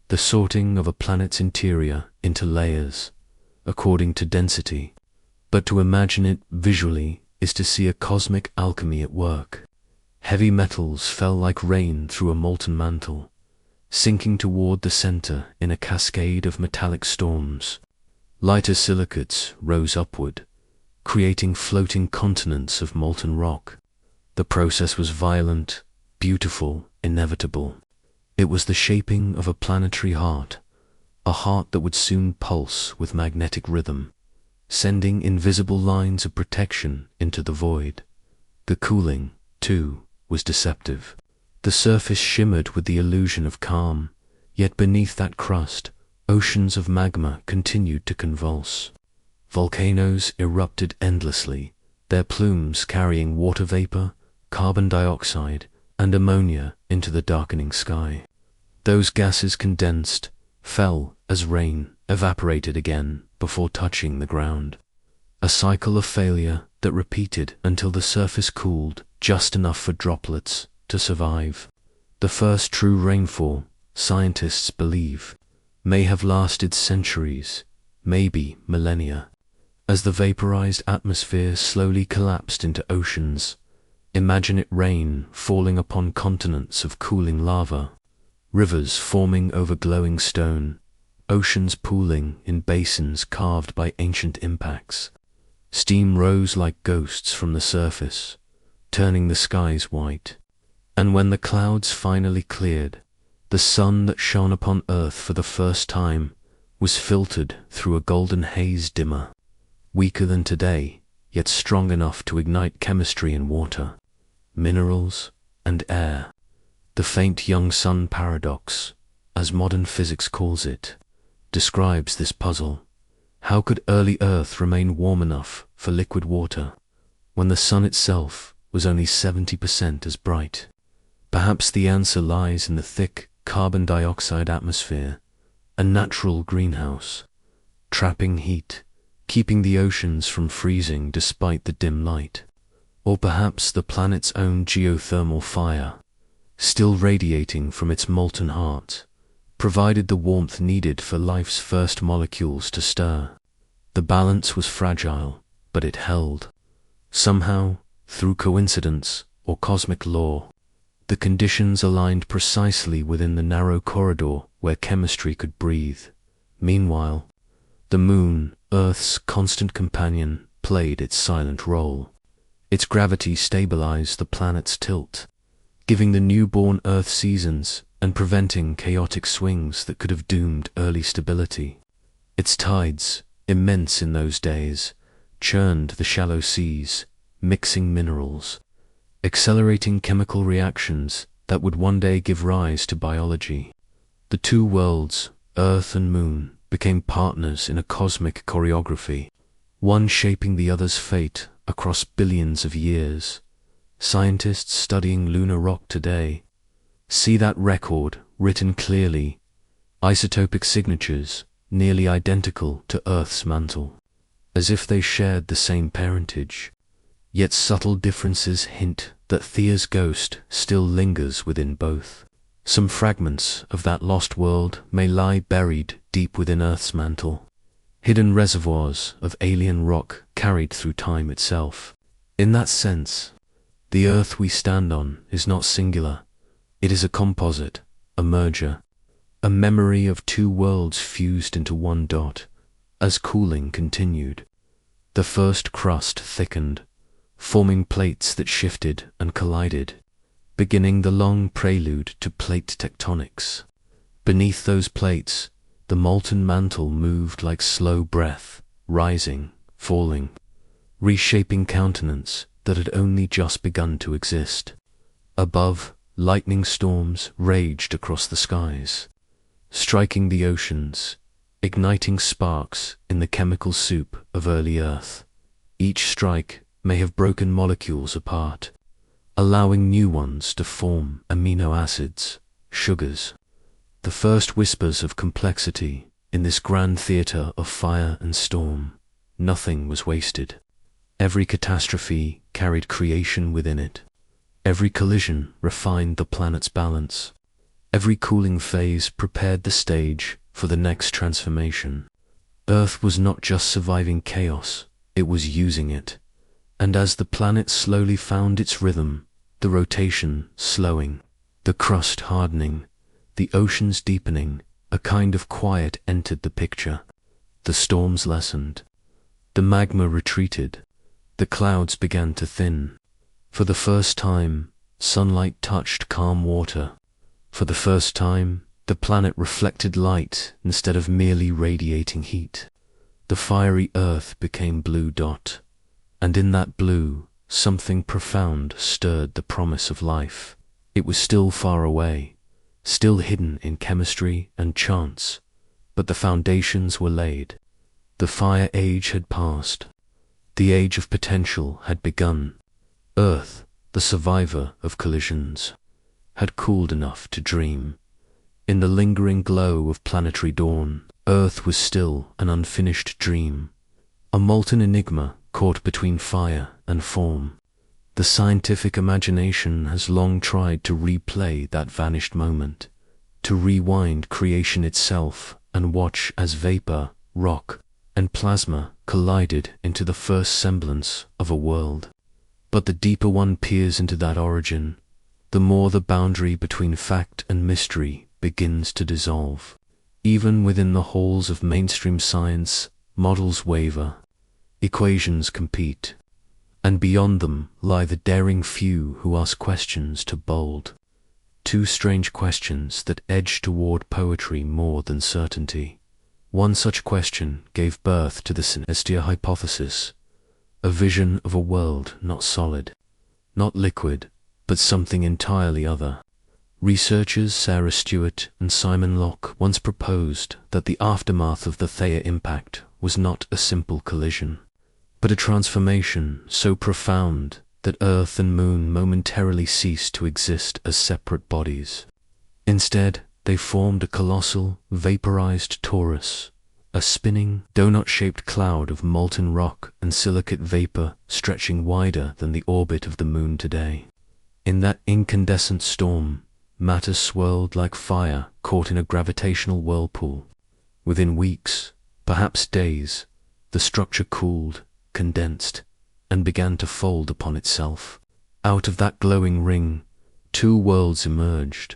the sorting of a planet's interior into layers, according to density. But to imagine it visually is to see a cosmic alchemy at work. Heavy metals fell like rain through a molten mantle, sinking toward the center in a cascade of metallic storms. Lighter silicates rose upward, creating floating continents of molten rock. The process was violent, beautiful, inevitable. It was the shaping of a planetary heart, a heart that would soon pulse with magnetic rhythm, sending invisible lines of protection into the void. The cooling, too, was deceptive. The surface shimmered with the illusion of calm, yet beneath that crust, oceans of magma continued to convulse. Volcanoes erupted endlessly, their plumes carrying water vapor, carbon dioxide, and ammonia into the darkening sky. Those gases condensed, fell as rain, evaporated again before touching the ground. A cycle of failure that repeated until the surface cooled just enough for droplets to survive. The first true rainfall, scientists believe, may have lasted centuries, maybe millennia. As the vaporized atmosphere slowly collapsed into oceans, imagine it rain falling upon continents of cooling lava, rivers forming over glowing stone, oceans pooling in basins carved by ancient impacts. Steam rose like ghosts from the surface, turning the skies white. And when the clouds finally cleared, the sun that shone upon Earth for the first time was filtered through a golden haze dimmer, weaker than today, yet strong enough to ignite chemistry in water, minerals, and air. The faint young sun paradox, as modern physics calls it, describes this puzzle. How could early Earth remain warm enough for liquid water when the sun itself was only 70% as bright? Perhaps the answer lies in the thick carbon dioxide atmosphere, a natural greenhouse, trapping heat, keeping the oceans from freezing despite the dim light. Or perhaps the planet's own geothermal fire, still radiating from its molten heart, provided the warmth needed for life's first molecules to stir. The balance was fragile, but it held. Somehow, through coincidence or cosmic law, the conditions aligned precisely within the narrow corridor where chemistry could breathe. Meanwhile, the moon, Earth's constant companion, played its silent role. Its gravity stabilized the planet's tilt, giving the newborn Earth seasons and preventing chaotic swings that could have doomed early stability. Its tides, immense in those days, churned the shallow seas, mixing minerals, accelerating chemical reactions that would one day give rise to biology. The two worlds, Earth and Moon, became partners in a cosmic choreography, one shaping the other's fate across billions of years. Scientists studying lunar rock today see that record written clearly, isotopic signatures nearly identical to Earth's mantle, as if they shared the same parentage. Yet subtle differences hint that Thea's ghost still lingers within both. Some fragments of that lost world may lie buried deep within Earth's mantle, hidden reservoirs of alien rock carried through time itself. In that sense, the Earth we stand on is not singular. It is a composite, a merger, a memory of two worlds fused into one dot. As cooling continued, the first crust thickened, forming plates that shifted and collided, beginning the long prelude to plate tectonics. Beneath those plates, the molten mantle moved like slow breath, rising, falling, reshaping countenance that had only just begun to exist. Above, lightning storms raged across the skies, striking the oceans, igniting sparks in the chemical soup of early Earth. Each strike may have broken molecules apart, allowing new ones to form amino acids, sugars. The first whispers of complexity in this grand theatre of fire and storm. Nothing was wasted. Every catastrophe carried creation within it. Every collision refined the planet's balance. Every cooling phase prepared the stage for the next transformation. Earth was not just surviving chaos, it was using it. And as the planet slowly found its rhythm, the rotation slowing, the crust hardening, the oceans deepening, a kind of quiet entered the picture. The storms lessened. The magma retreated. The clouds began to thin. For the first time, sunlight touched calm water. For the first time, the planet reflected light instead of merely radiating heat. The fiery earth became blue dot, and in that blue, something profound stirred the promise of life. It was still far away, still hidden in chemistry and chance, but the foundations were laid. The fire age had passed. The age of potential had begun. Earth, the survivor of collisions, had cooled enough to dream. In the lingering glow of planetary dawn, Earth was still an unfinished dream, a molten enigma caught between fire and form. The scientific imagination has long tried to replay that vanished moment, to rewind creation itself and watch as vapor, rock, and plasma collided into the first semblance of a world. But the deeper one peers into that origin, the more the boundary between fact and mystery begins to dissolve. Even within the halls of mainstream science, models waver, equations compete, and beyond them lie the daring few who ask questions too bold. Two strange questions that edge toward poetry more than certainty. One such question gave birth to the synestia hypothesis, a vision of a world not solid, not liquid, but something entirely other. Researchers Sarah Stewart and Simon Locke once proposed that the aftermath of the Theia impact was not a simple collision, but a transformation so profound that Earth and Moon momentarily ceased to exist as separate bodies. Instead, they formed a colossal, vaporized torus, a spinning, donut-shaped cloud of molten rock and silicate vapor stretching wider than the orbit of the Moon today. In that incandescent storm, matter swirled like fire caught in a gravitational whirlpool. Within weeks, perhaps days, the structure cooled, condensed, and began to fold upon itself. Out of that glowing ring, two worlds emerged,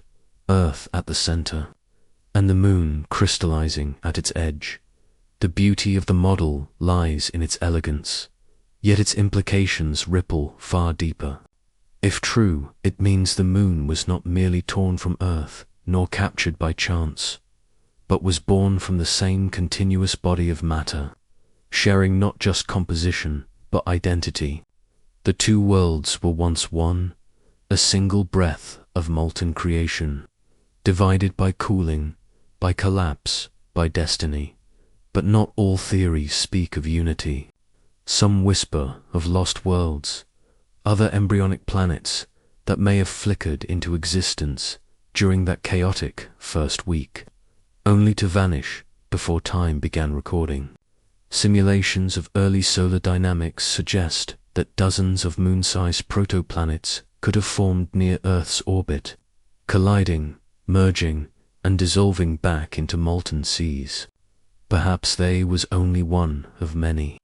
Earth at the center, and the Moon crystallizing at its edge. The beauty of the model lies in its elegance, yet its implications ripple far deeper. If true, it means the Moon was not merely torn from Earth, nor captured by chance, but was born from the same continuous body of matter, sharing not just composition, but identity. The two worlds were once one, a single breath of molten creation, divided by cooling, by collapse, by destiny. But not all theories speak of unity. Some whisper of lost worlds, other embryonic planets that may have flickered into existence during that chaotic first week, only to vanish before time began recording. Simulations of early solar dynamics suggest that dozens of moon-sized protoplanets could have formed near Earth's orbit, colliding, merging, and dissolving back into molten seas. Perhaps they was only one of many.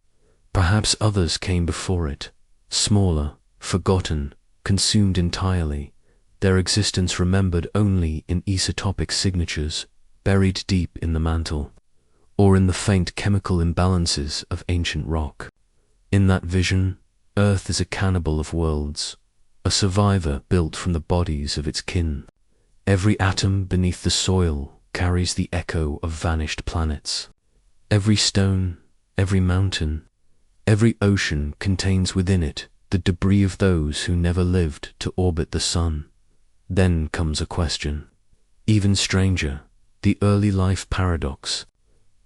Perhaps others came before it, smaller, forgotten, consumed entirely, their existence remembered only in isotopic signatures buried deep in the mantle, or in the faint chemical imbalances of ancient rock. In that vision, Earth is a cannibal of worlds, a survivor built from the bodies of its kin. Every atom beneath the soil carries the echo of vanished planets. Every stone, every mountain, every ocean contains within it the debris of those who never lived to orbit the sun. Then comes a question, even stranger, the early life paradox.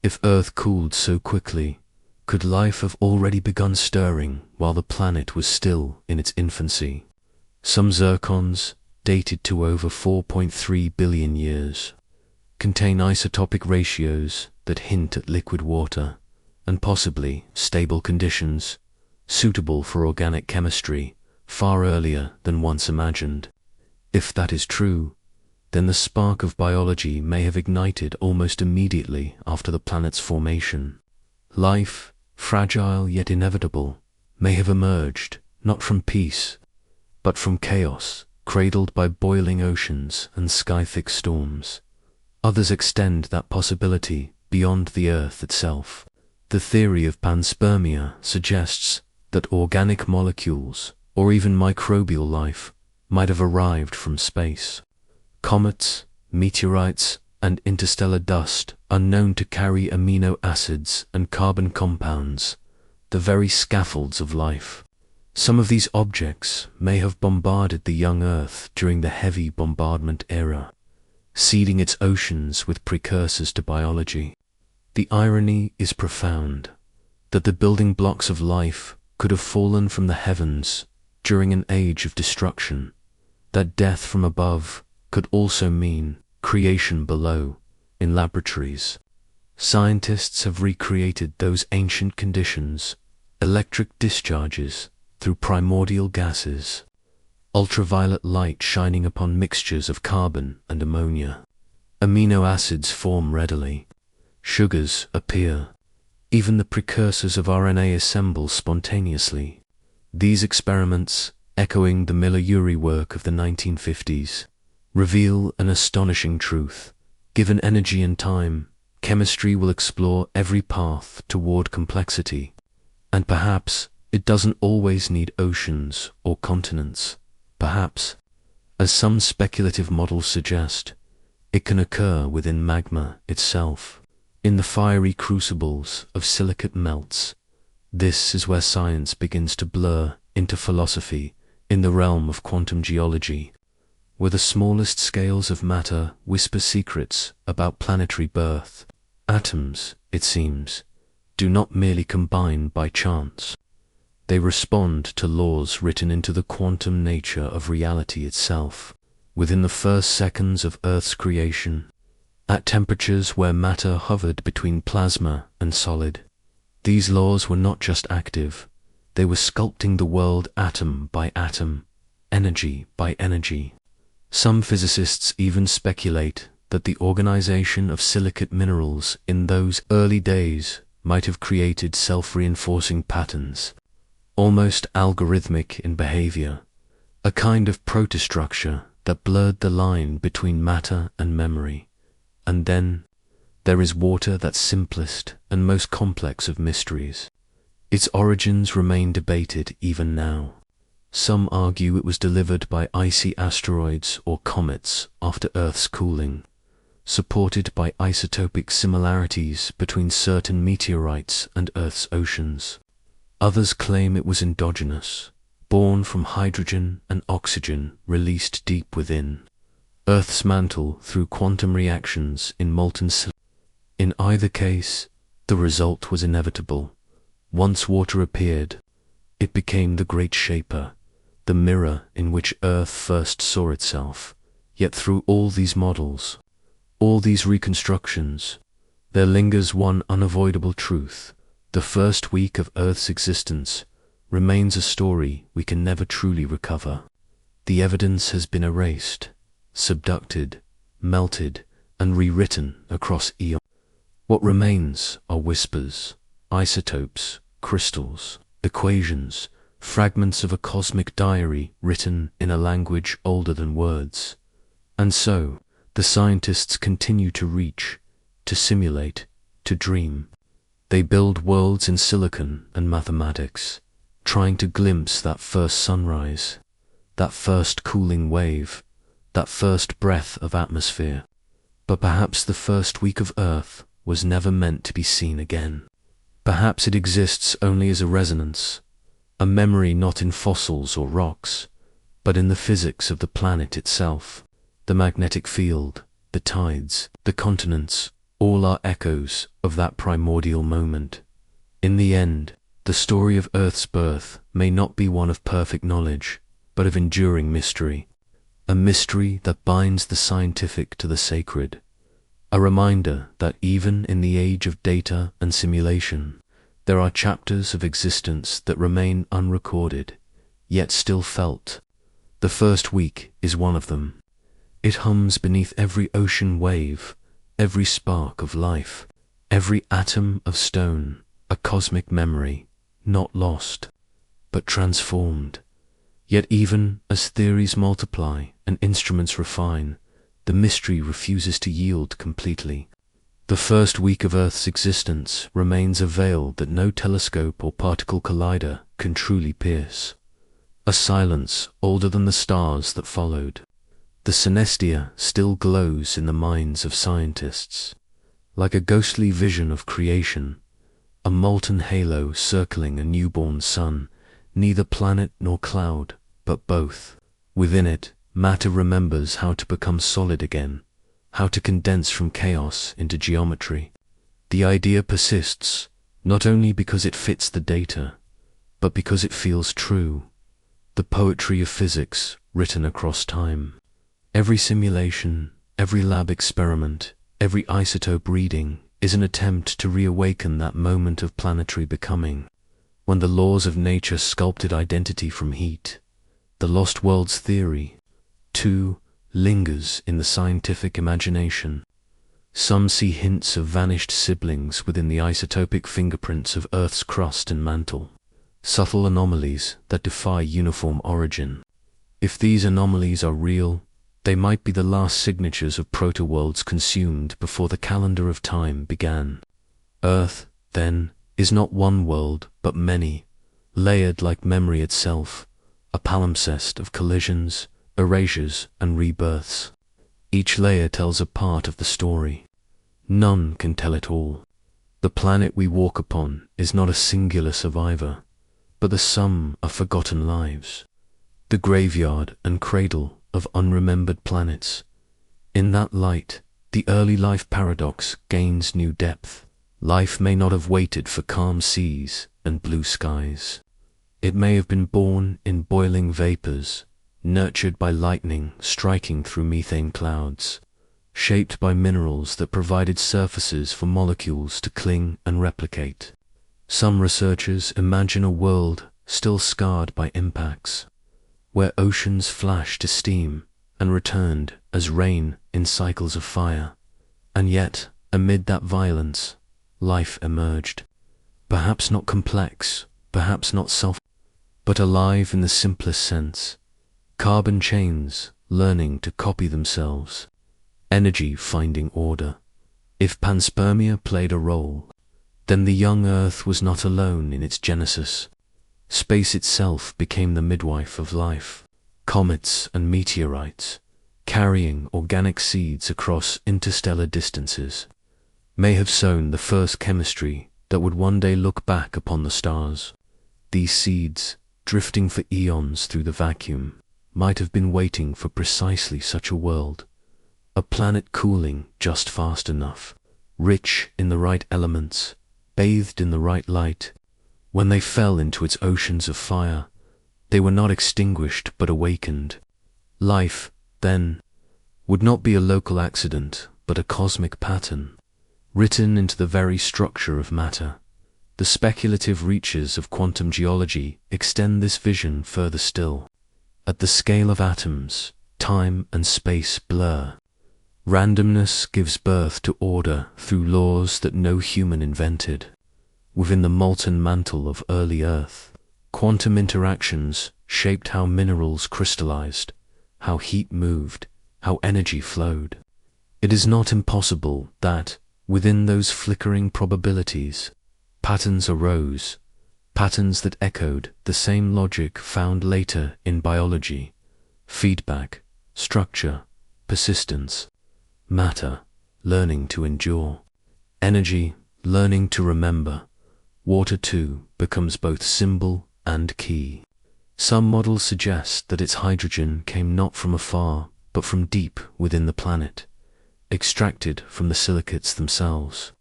If Earth cooled so quickly, could life have already begun stirring while the planet was still in its infancy? Some zircons, dated to over 4.3 billion years, contain isotopic ratios that hint at liquid water and possibly stable conditions suitable for organic chemistry far earlier than once imagined. If that is true, then the spark of biology may have ignited almost immediately after the planet's formation. Life, fragile yet inevitable, may have emerged not from peace, but from chaos, cradled by boiling oceans and sky-thick storms. Others extend that possibility beyond the Earth itself. The theory of panspermia suggests that organic molecules, or even microbial life, might have arrived from space. Comets, meteorites, and interstellar dust are known to carry amino acids and carbon compounds, the very scaffolds of life. Some of these objects may have bombarded the young Earth during the heavy bombardment era, seeding its oceans with precursors to biology. The irony is profound, that the building blocks of life could have fallen from the heavens during an age of destruction, that death from above could also mean creation below in laboratories. Scientists have recreated those ancient conditions, electric discharges through primordial gases, ultraviolet light shining upon mixtures of carbon and ammonia. Amino acids form readily, sugars appear, even the precursors of RNA assemble spontaneously. These experiments, echoing the Miller-Urey work of the 1950s, reveal an astonishing truth. Given energy and time, chemistry will explore every path toward complexity. And perhaps it doesn't always need oceans or continents. Perhaps, as some speculative models suggest, it can occur within magma itself, in the fiery crucibles of silicate melts. This is where science begins to blur into philosophy in the realm of quantum geology, where the smallest scales of matter whisper secrets about planetary birth. Atoms, it seems, do not merely combine by chance. They respond to laws written into the quantum nature of reality itself. Within the first seconds of Earth's creation, at temperatures where matter hovered between plasma and solid, these laws were not just active, they were sculpting the world atom by atom, energy by energy. Some physicists even speculate that the organization of silicate minerals in those early days might have created self-reinforcing patterns, almost algorithmic in behavior, a kind of protostructure that blurred the line between matter and memory. And then there is water, that simplest and most complex of mysteries. Its origins remain debated even now. Some argue it was delivered by icy asteroids or comets after Earth's cooling, supported by isotopic similarities between certain meteorites and Earth's oceans. Others claim it was endogenous, born from hydrogen and oxygen released deep within Earth's mantle through quantum reactions in molten silicon. In either case, the result was inevitable. Once water appeared, it became the great shaper, the mirror in which Earth first saw itself. Yet through all these models, all these reconstructions, there lingers one unavoidable truth. The first week of Earth's existence remains a story we can never truly recover. The evidence has been erased, subducted, melted, and rewritten across eons. What remains are whispers, isotopes, crystals, equations, fragments of a cosmic diary written in a language older than words. And so, the scientists continue to reach, to simulate, to dream. They build worlds in silicon and mathematics, trying to glimpse that first sunrise, that first cooling wave, that first breath of atmosphere. But perhaps the first week of Earth was never meant to be seen again. Perhaps it exists only as a resonance, a memory not in fossils or rocks, but in the physics of the planet itself. The magnetic field, the tides, the continents, all are echoes of that primordial moment. In the end, the story of Earth's birth may not be one of perfect knowledge, but of enduring mystery, a mystery that binds the scientific to the sacred, a reminder that even in the age of data and simulation, there are chapters of existence that remain unrecorded, yet still felt. The first week is one of them. It hums beneath every ocean wave, every spark of life, every atom of stone, a cosmic memory, not lost, but transformed. Yet even as theories multiply and instruments refine, the mystery refuses to yield completely. The first week of Earth's existence remains a veil that no telescope or particle collider can truly pierce. A silence older than the stars that followed. The synestia still glows in the minds of scientists, like a ghostly vision of creation, a molten halo circling a newborn sun, neither planet nor cloud, but both. Within it, matter remembers how to become solid again, how to condense from chaos into geometry. The idea persists, not only because it fits the data, but because it feels true. The poetry of physics written across time. Every simulation, every lab experiment, every isotope reading is an attempt to reawaken that moment of planetary becoming, when the laws of nature sculpted identity from heat. The lost worlds theory, too, lingers in the scientific imagination. Some see hints of vanished siblings within the isotopic fingerprints of Earth's crust and mantle, subtle anomalies that defy uniform origin. If these anomalies are real, they might be the last signatures of proto-worlds consumed before the calendar of time began. Earth, then, is not one world, but many, layered like memory itself, a palimpsest of collisions, erasures, and rebirths. Each layer tells a part of the story. None can tell it all. The planet we walk upon is not a singular survivor, but the sum of forgotten lives, the graveyard and cradle of unremembered planets. In that light, the early life paradox gains new depth. Life may not have waited for calm seas and blue skies. It may have been born in boiling vapors, nurtured by lightning striking through methane clouds, shaped by minerals that provided surfaces for molecules to cling and replicate. Some researchers imagine a world still scarred by impacts, where oceans flashed to steam and returned as rain in cycles of fire. And yet, amid that violence, life emerged. Perhaps not complex, perhaps not but alive in the simplest sense. Carbon chains learning to copy themselves. Energy finding order. If panspermia played a role, then the young Earth was not alone in its genesis. Space itself became the midwife of life. Comets and meteorites, carrying organic seeds across interstellar distances, may have sown the first chemistry that would one day look back upon the stars. These seeds, drifting for eons through the vacuum, might have been waiting for precisely such a world, a planet cooling just fast enough, rich in the right elements, bathed in the right light. When they fell into its oceans of fire, they were not extinguished but awakened. Life, then, would not be a local accident, but a cosmic pattern, written into the very structure of matter. The speculative reaches of quantum geology extend this vision further still. At the scale of atoms, time and space blur. Randomness gives birth to order through laws that no human invented. Within the molten mantle of early Earth, quantum interactions shaped how minerals crystallized, how heat moved, how energy flowed. It is not impossible that, within those flickering probabilities, patterns arose, patterns that echoed the same logic found later in biology: feedback, structure, persistence, matter learning to endure, energy learning to remember. Water, too, becomes both symbol and key. Some models suggest that its hydrogen came not from afar, but from deep within the planet, extracted from the silicates themselves,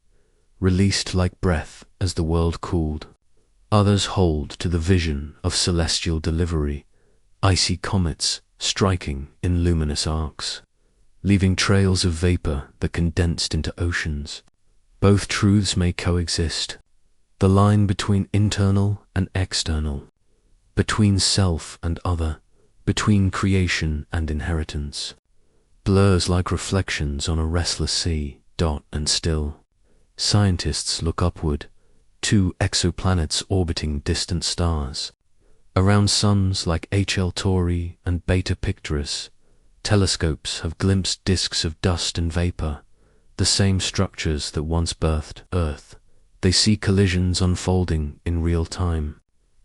released like breath as the world cooled. Others hold to the vision of celestial delivery, icy comets striking in luminous arcs, leaving trails of vapor that condensed into oceans. Both truths may coexist. The line between internal and external, between self and other, between creation and inheritance, blurs like reflections on a restless sea, and still. Scientists look upward, to exoplanets orbiting distant stars. Around suns like HL Tauri and Beta Pictoris, telescopes have glimpsed disks of dust and vapor, the same structures that once birthed Earth. They see collisions unfolding in real time,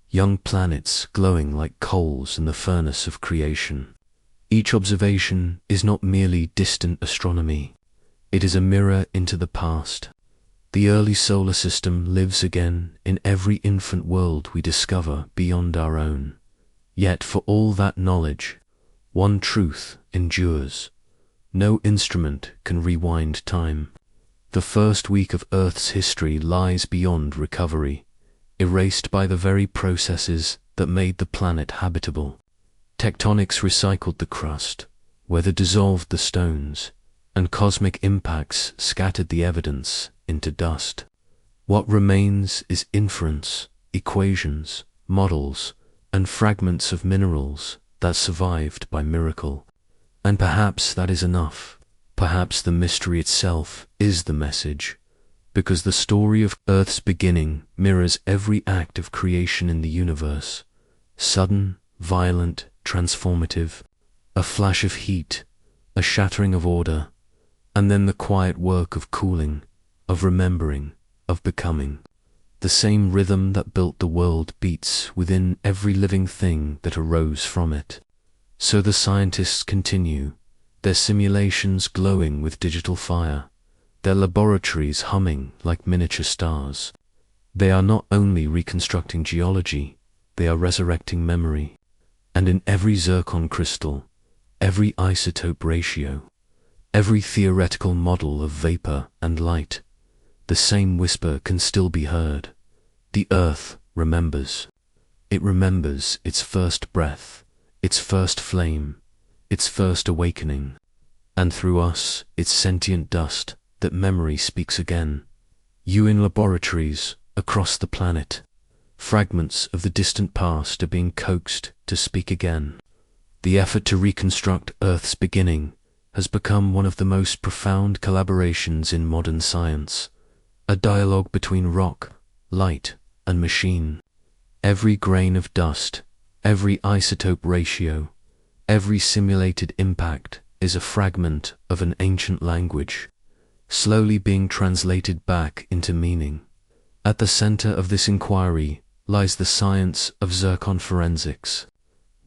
young planets glowing like coals in the furnace of creation. Each observation is not merely distant astronomy, it is a mirror into the past. The early solar system lives again in every infant world we discover beyond our own. Yet for all that knowledge, one truth endures. No instrument can rewind time. The first week of Earth's history lies beyond recovery, erased by the very processes that made the planet habitable. Tectonics recycled the crust, weather dissolved the stones, and cosmic impacts scattered the evidence into dust. What remains is inference, equations, models, and fragments of minerals that survived by miracle. And perhaps that is enough. Perhaps the mystery itself is the message, because the story of Earth's beginning mirrors every act of creation in the universe. Sudden, violent, transformative, a flash of heat, a shattering of order, and then the quiet work of cooling, of remembering, of becoming. The same rhythm that built the world beats within every living thing that arose from it. So the scientists continue, their simulations glowing with digital fire, their laboratories humming like miniature stars. They are not only reconstructing geology, they are resurrecting memory. And in every zircon crystal, every isotope ratio, every theoretical model of vapor and light, the same whisper can still be heard. The Earth remembers. It remembers its first breath, its first flame, its first awakening, and through us, its sentient dust, that memory speaks again. You in laboratories, across the planet, fragments of the distant past are being coaxed to speak again. The effort to reconstruct Earth's beginning has become one of the most profound collaborations in modern science, a dialogue between rock, light, and machine. Every grain of dust, every isotope ratio, every simulated impact is a fragment of an ancient language, slowly being translated back into meaning. At the center of this inquiry lies the science of zircon forensics.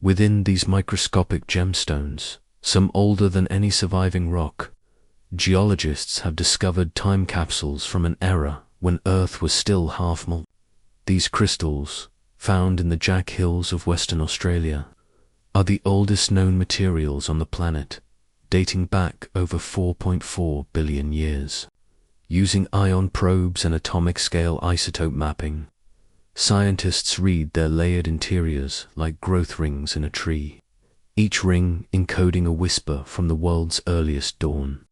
Within these microscopic gemstones, some older than any surviving rock, geologists have discovered time capsules from an era when Earth was still half molten. These crystals, found in the Jack Hills of Western Australia, are the oldest known materials on the planet, dating back over 4.4 billion years. Using ion probes and atomic scale isotope mapping, scientists read their layered interiors like growth rings in a tree, each ring encoding a whisper from the world's earliest dawn.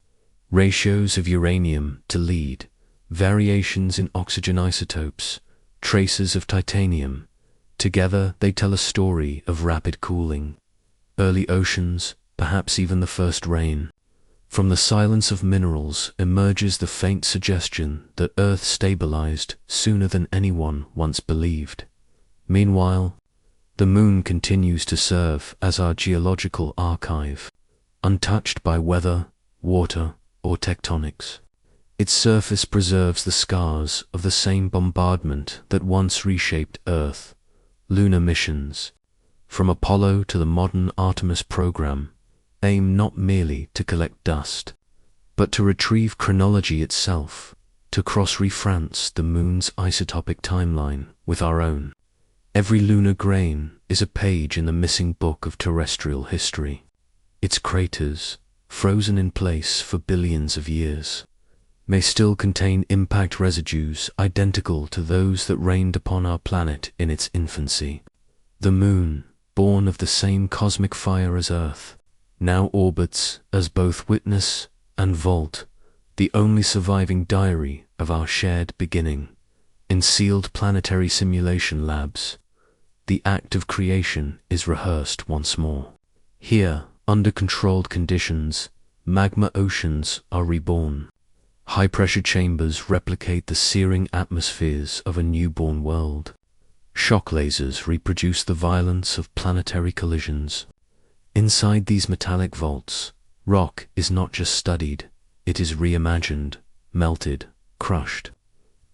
Ratios of uranium to lead, variations in oxygen isotopes, traces of titanium. Together they tell a story of rapid cooling, early oceans, perhaps even the first rain. From the silence of minerals emerges the faint suggestion that Earth stabilized sooner than anyone once believed. Meanwhile, the Moon continues to serve as our geological archive, untouched by weather, water, or tectonics. Its surface preserves the scars of the same bombardment that once reshaped Earth. Lunar missions, from Apollo to the modern Artemis program, aim not merely to collect dust, but to retrieve chronology itself, to cross-reference the Moon's isotopic timeline with our own. Every lunar grain is a page in the missing book of terrestrial history. Its craters, frozen in place for billions of years, may still contain impact residues identical to those that rained upon our planet in its infancy. The Moon, born of the same cosmic fire as Earth, now orbits as both witness and vault, the only surviving diary of our shared beginning. In sealed planetary simulation labs, the act of creation is rehearsed once more. Here, under controlled conditions, magma oceans are reborn. High-pressure chambers replicate the searing atmospheres of a newborn world. Shock lasers reproduce the violence of planetary collisions. Inside these metallic vaults, rock is not just studied, it is reimagined, melted, crushed,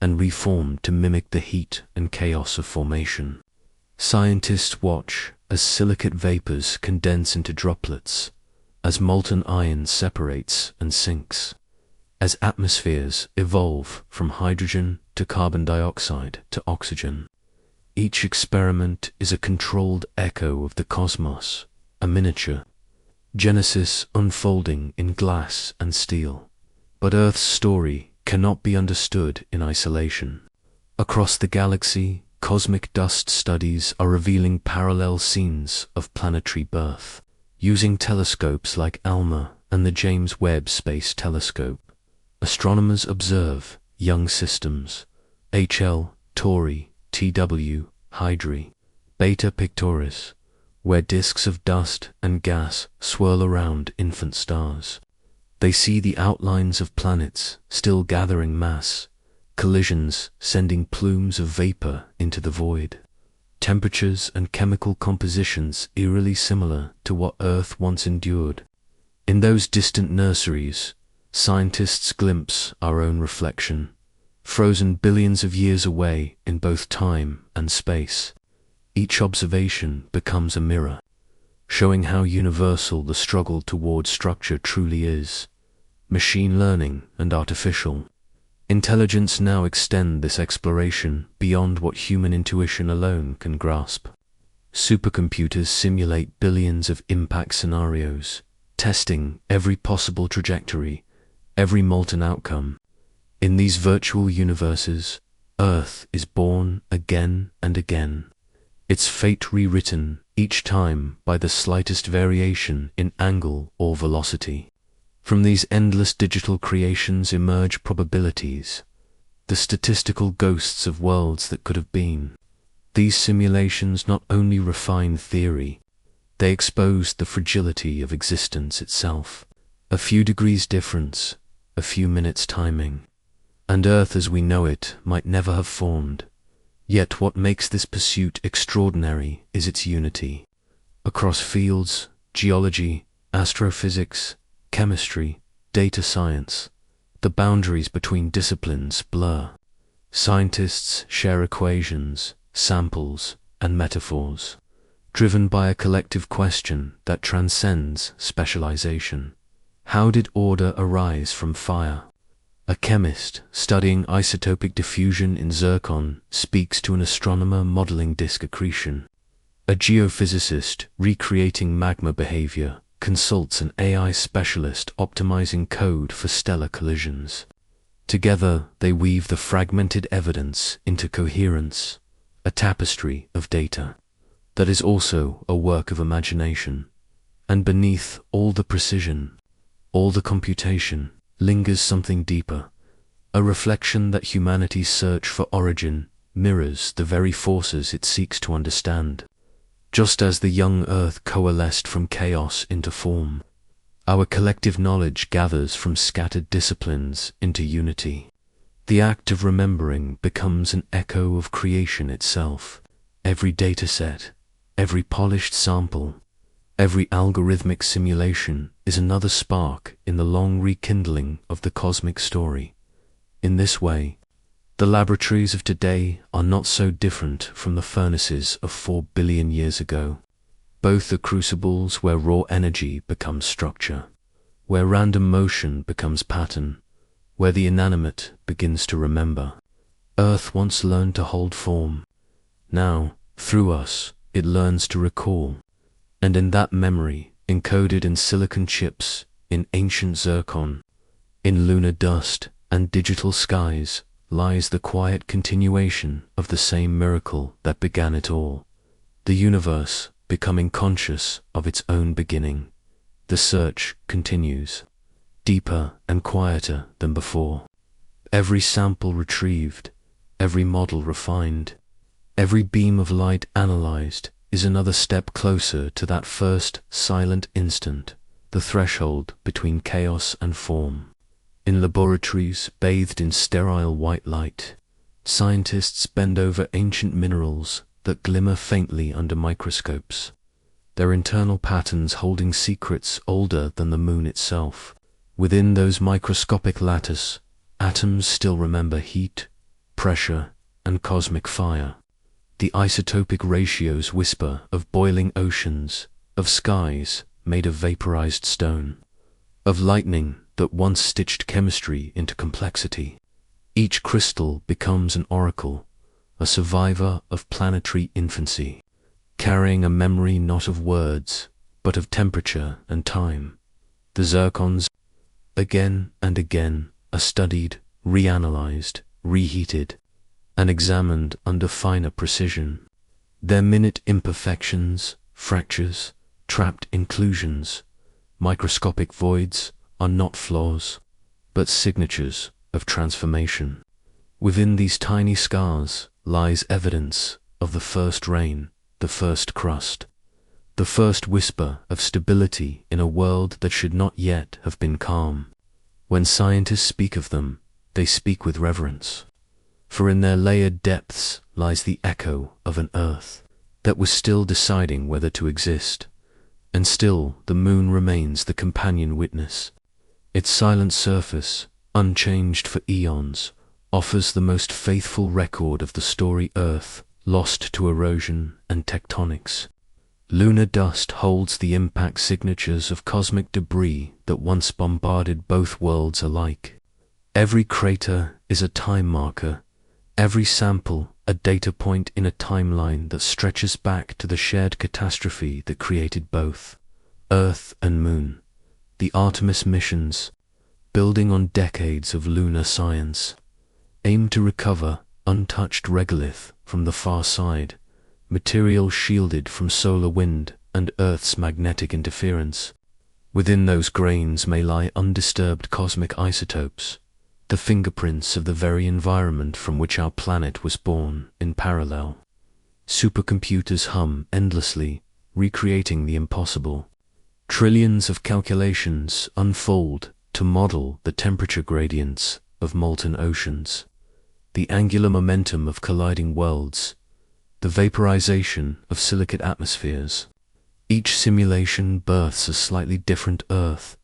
and reformed to mimic the heat and chaos of formation. Scientists watch as silicate vapors condense into droplets, as molten iron separates and sinks, as atmospheres evolve from hydrogen to carbon dioxide to oxygen. Each experiment is a controlled echo of the cosmos, a miniature Genesis unfolding in glass and steel. But Earth's story cannot be understood in isolation. Across the galaxy, cosmic dust studies are revealing parallel scenes of planetary birth. Using telescopes like ALMA and the James Webb Space Telescope, astronomers observe young systems, HL, Tauri, TW, Hydri, Beta Pictoris, where disks of dust and gas swirl around infant stars. They see the outlines of planets still gathering mass, collisions sending plumes of vapor into the void. Temperatures and chemical compositions eerily similar to what Earth once endured. In those distant nurseries, scientists glimpse our own reflection, frozen billions of years away in both time and space. Each observation becomes a mirror, showing how universal the struggle toward structure truly is. Machine learning and artificial intelligence now extend this exploration beyond what human intuition alone can grasp. Supercomputers simulate billions of impact scenarios, testing every possible trajectory, every molten outcome. In these virtual universes, Earth is born again and again, its fate rewritten each time by the slightest variation in angle or velocity. From these endless digital creations emerge probabilities, the statistical ghosts of worlds that could have been. These simulations not only refine theory, they expose the fragility of existence itself. A few degrees difference, a few minutes timing, and Earth as we know it might never have formed. Yet what makes this pursuit extraordinary is its unity. Across fields, geology, astrophysics, chemistry, data science, the boundaries between disciplines blur. Scientists share equations, samples, and metaphors, driven by a collective question that transcends specialization. How did order arise from fire? A chemist studying isotopic diffusion in zircon speaks to an astronomer modeling disk accretion. A geophysicist recreating magma behavior consults an AI specialist optimizing code for stellar collisions. Together, they weave the fragmented evidence into coherence, a tapestry of data that is also a work of imagination. And beneath all the precision, all the computation, lingers something deeper, a reflection that humanity's search for origin mirrors the very forces it seeks to understand. Just as the young Earth coalesced from chaos into form, our collective knowledge gathers from scattered disciplines into unity. The act of remembering becomes an echo of creation itself. Every dataset, every polished sample, every algorithmic simulation is another spark in the long rekindling of the cosmic story. In this way, the laboratories of today are not so different from the furnaces of 4 billion years ago. Both are crucibles where raw energy becomes structure, where random motion becomes pattern, where the inanimate begins to remember. Earth once learned to hold form. Now, through us, it learns to recall. And in that memory, encoded in silicon chips, in ancient zircon, in lunar dust and digital skies, lies the quiet continuation of the same miracle that began it all. The universe, becoming conscious of its own beginning. The search continues, deeper and quieter than before. Every sample retrieved, every model refined, every beam of light analyzed is another step closer to that first silent instant, the threshold between chaos and form. In laboratories bathed in sterile white light, scientists bend over ancient minerals that glimmer faintly under microscopes, their internal patterns holding secrets older than the moon itself. Within those microscopic lattice, atoms still remember heat, pressure, and cosmic fire. The isotopic ratios whisper of boiling oceans, of skies made of vaporized stone, of lightning that once stitched chemistry into complexity. Each crystal becomes an oracle, a survivor of planetary infancy, carrying a memory not of words, but of temperature and time. The zircons, again and again, are studied, reanalyzed, reheated, and examined under finer precision. Their minute imperfections, fractures, trapped inclusions, microscopic voids are not flaws, but signatures of transformation. Within these tiny scars lies evidence of the first rain, the first crust, the first whisper of stability in a world that should not yet have been calm. When scientists speak of them, they speak with reverence, for in their layered depths lies the echo of an Earth that was still deciding whether to exist, and still the moon remains the companion witness. Its silent surface, unchanged for eons, offers the most faithful record of the story Earth lost to erosion and tectonics. Lunar dust holds the impact signatures of cosmic debris that once bombarded both worlds alike. Every crater is a time marker, every sample a data point in a timeline that stretches back to the shared catastrophe that created both Earth and Moon. The Artemis missions, building on decades of lunar science, aim to recover untouched regolith from the far side, material shielded from solar wind and Earth's magnetic interference. Within those grains may lie undisturbed cosmic isotopes, the fingerprints of the very environment from which our planet was born in parallel. Supercomputers hum endlessly, recreating the impossible. Trillions of calculations unfold to model the temperature gradients of molten oceans, the angular momentum of colliding worlds, the vaporization of silicate atmospheres. Each simulation births a slightly different Earth,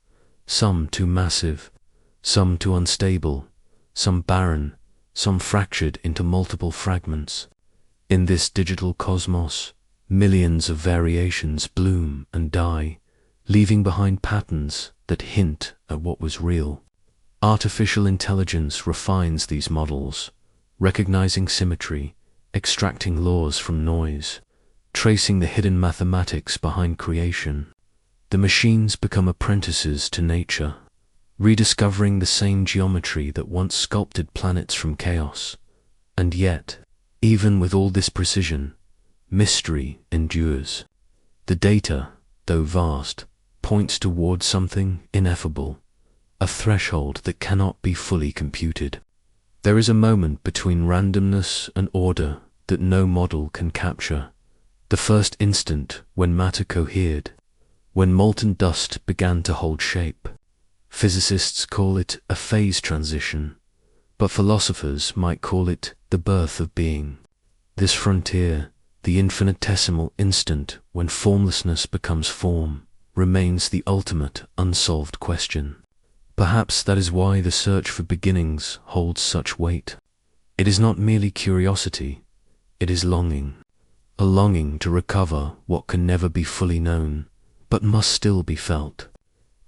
some too massive, some too unstable, some barren, some fractured into multiple fragments. In this digital cosmos, millions of variations bloom and die, leaving behind patterns that hint at what was real. Artificial intelligence refines these models, recognizing symmetry, extracting laws from noise, tracing the hidden mathematics behind creation. The machines become apprentices to nature, rediscovering the same geometry that once sculpted planets from chaos. And yet, even with all this precision, mystery endures. The data, though vast, points toward something ineffable, a threshold that cannot be fully computed. There is a moment between randomness and order that no model can capture. The first instant when matter cohered, when molten dust began to hold shape. Physicists call it a phase transition, but philosophers might call it the birth of being. This frontier, the infinitesimal instant when formlessness becomes form, remains the ultimate unsolved question. Perhaps that is why the search for beginnings holds such weight. It is not merely curiosity, it is longing. A longing to recover what can never be fully known, but must still be felt.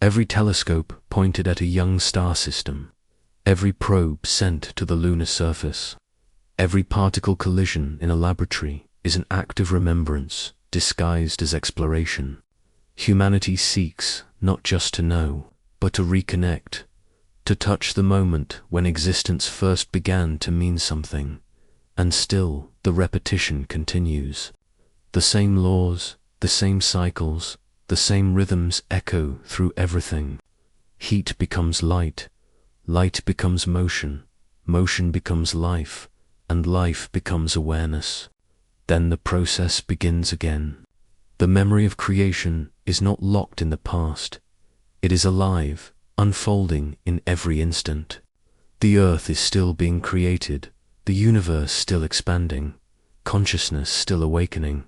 Every telescope pointed at a young star system, every probe sent to the lunar surface, every particle collision in a laboratory is an act of remembrance disguised as exploration. Humanity seeks not just to know, but to reconnect, to touch the moment when existence first began to mean something, and still the repetition continues. The same laws, the The same cycles, the same rhythms echo through everything. Heat becomes light, light becomes motion, motion becomes life, and life becomes awareness. Then the process begins again. The memory of creation is not locked in the past. It is alive, unfolding in every instant. The earth is still being created, the universe still expanding, consciousness still awakening.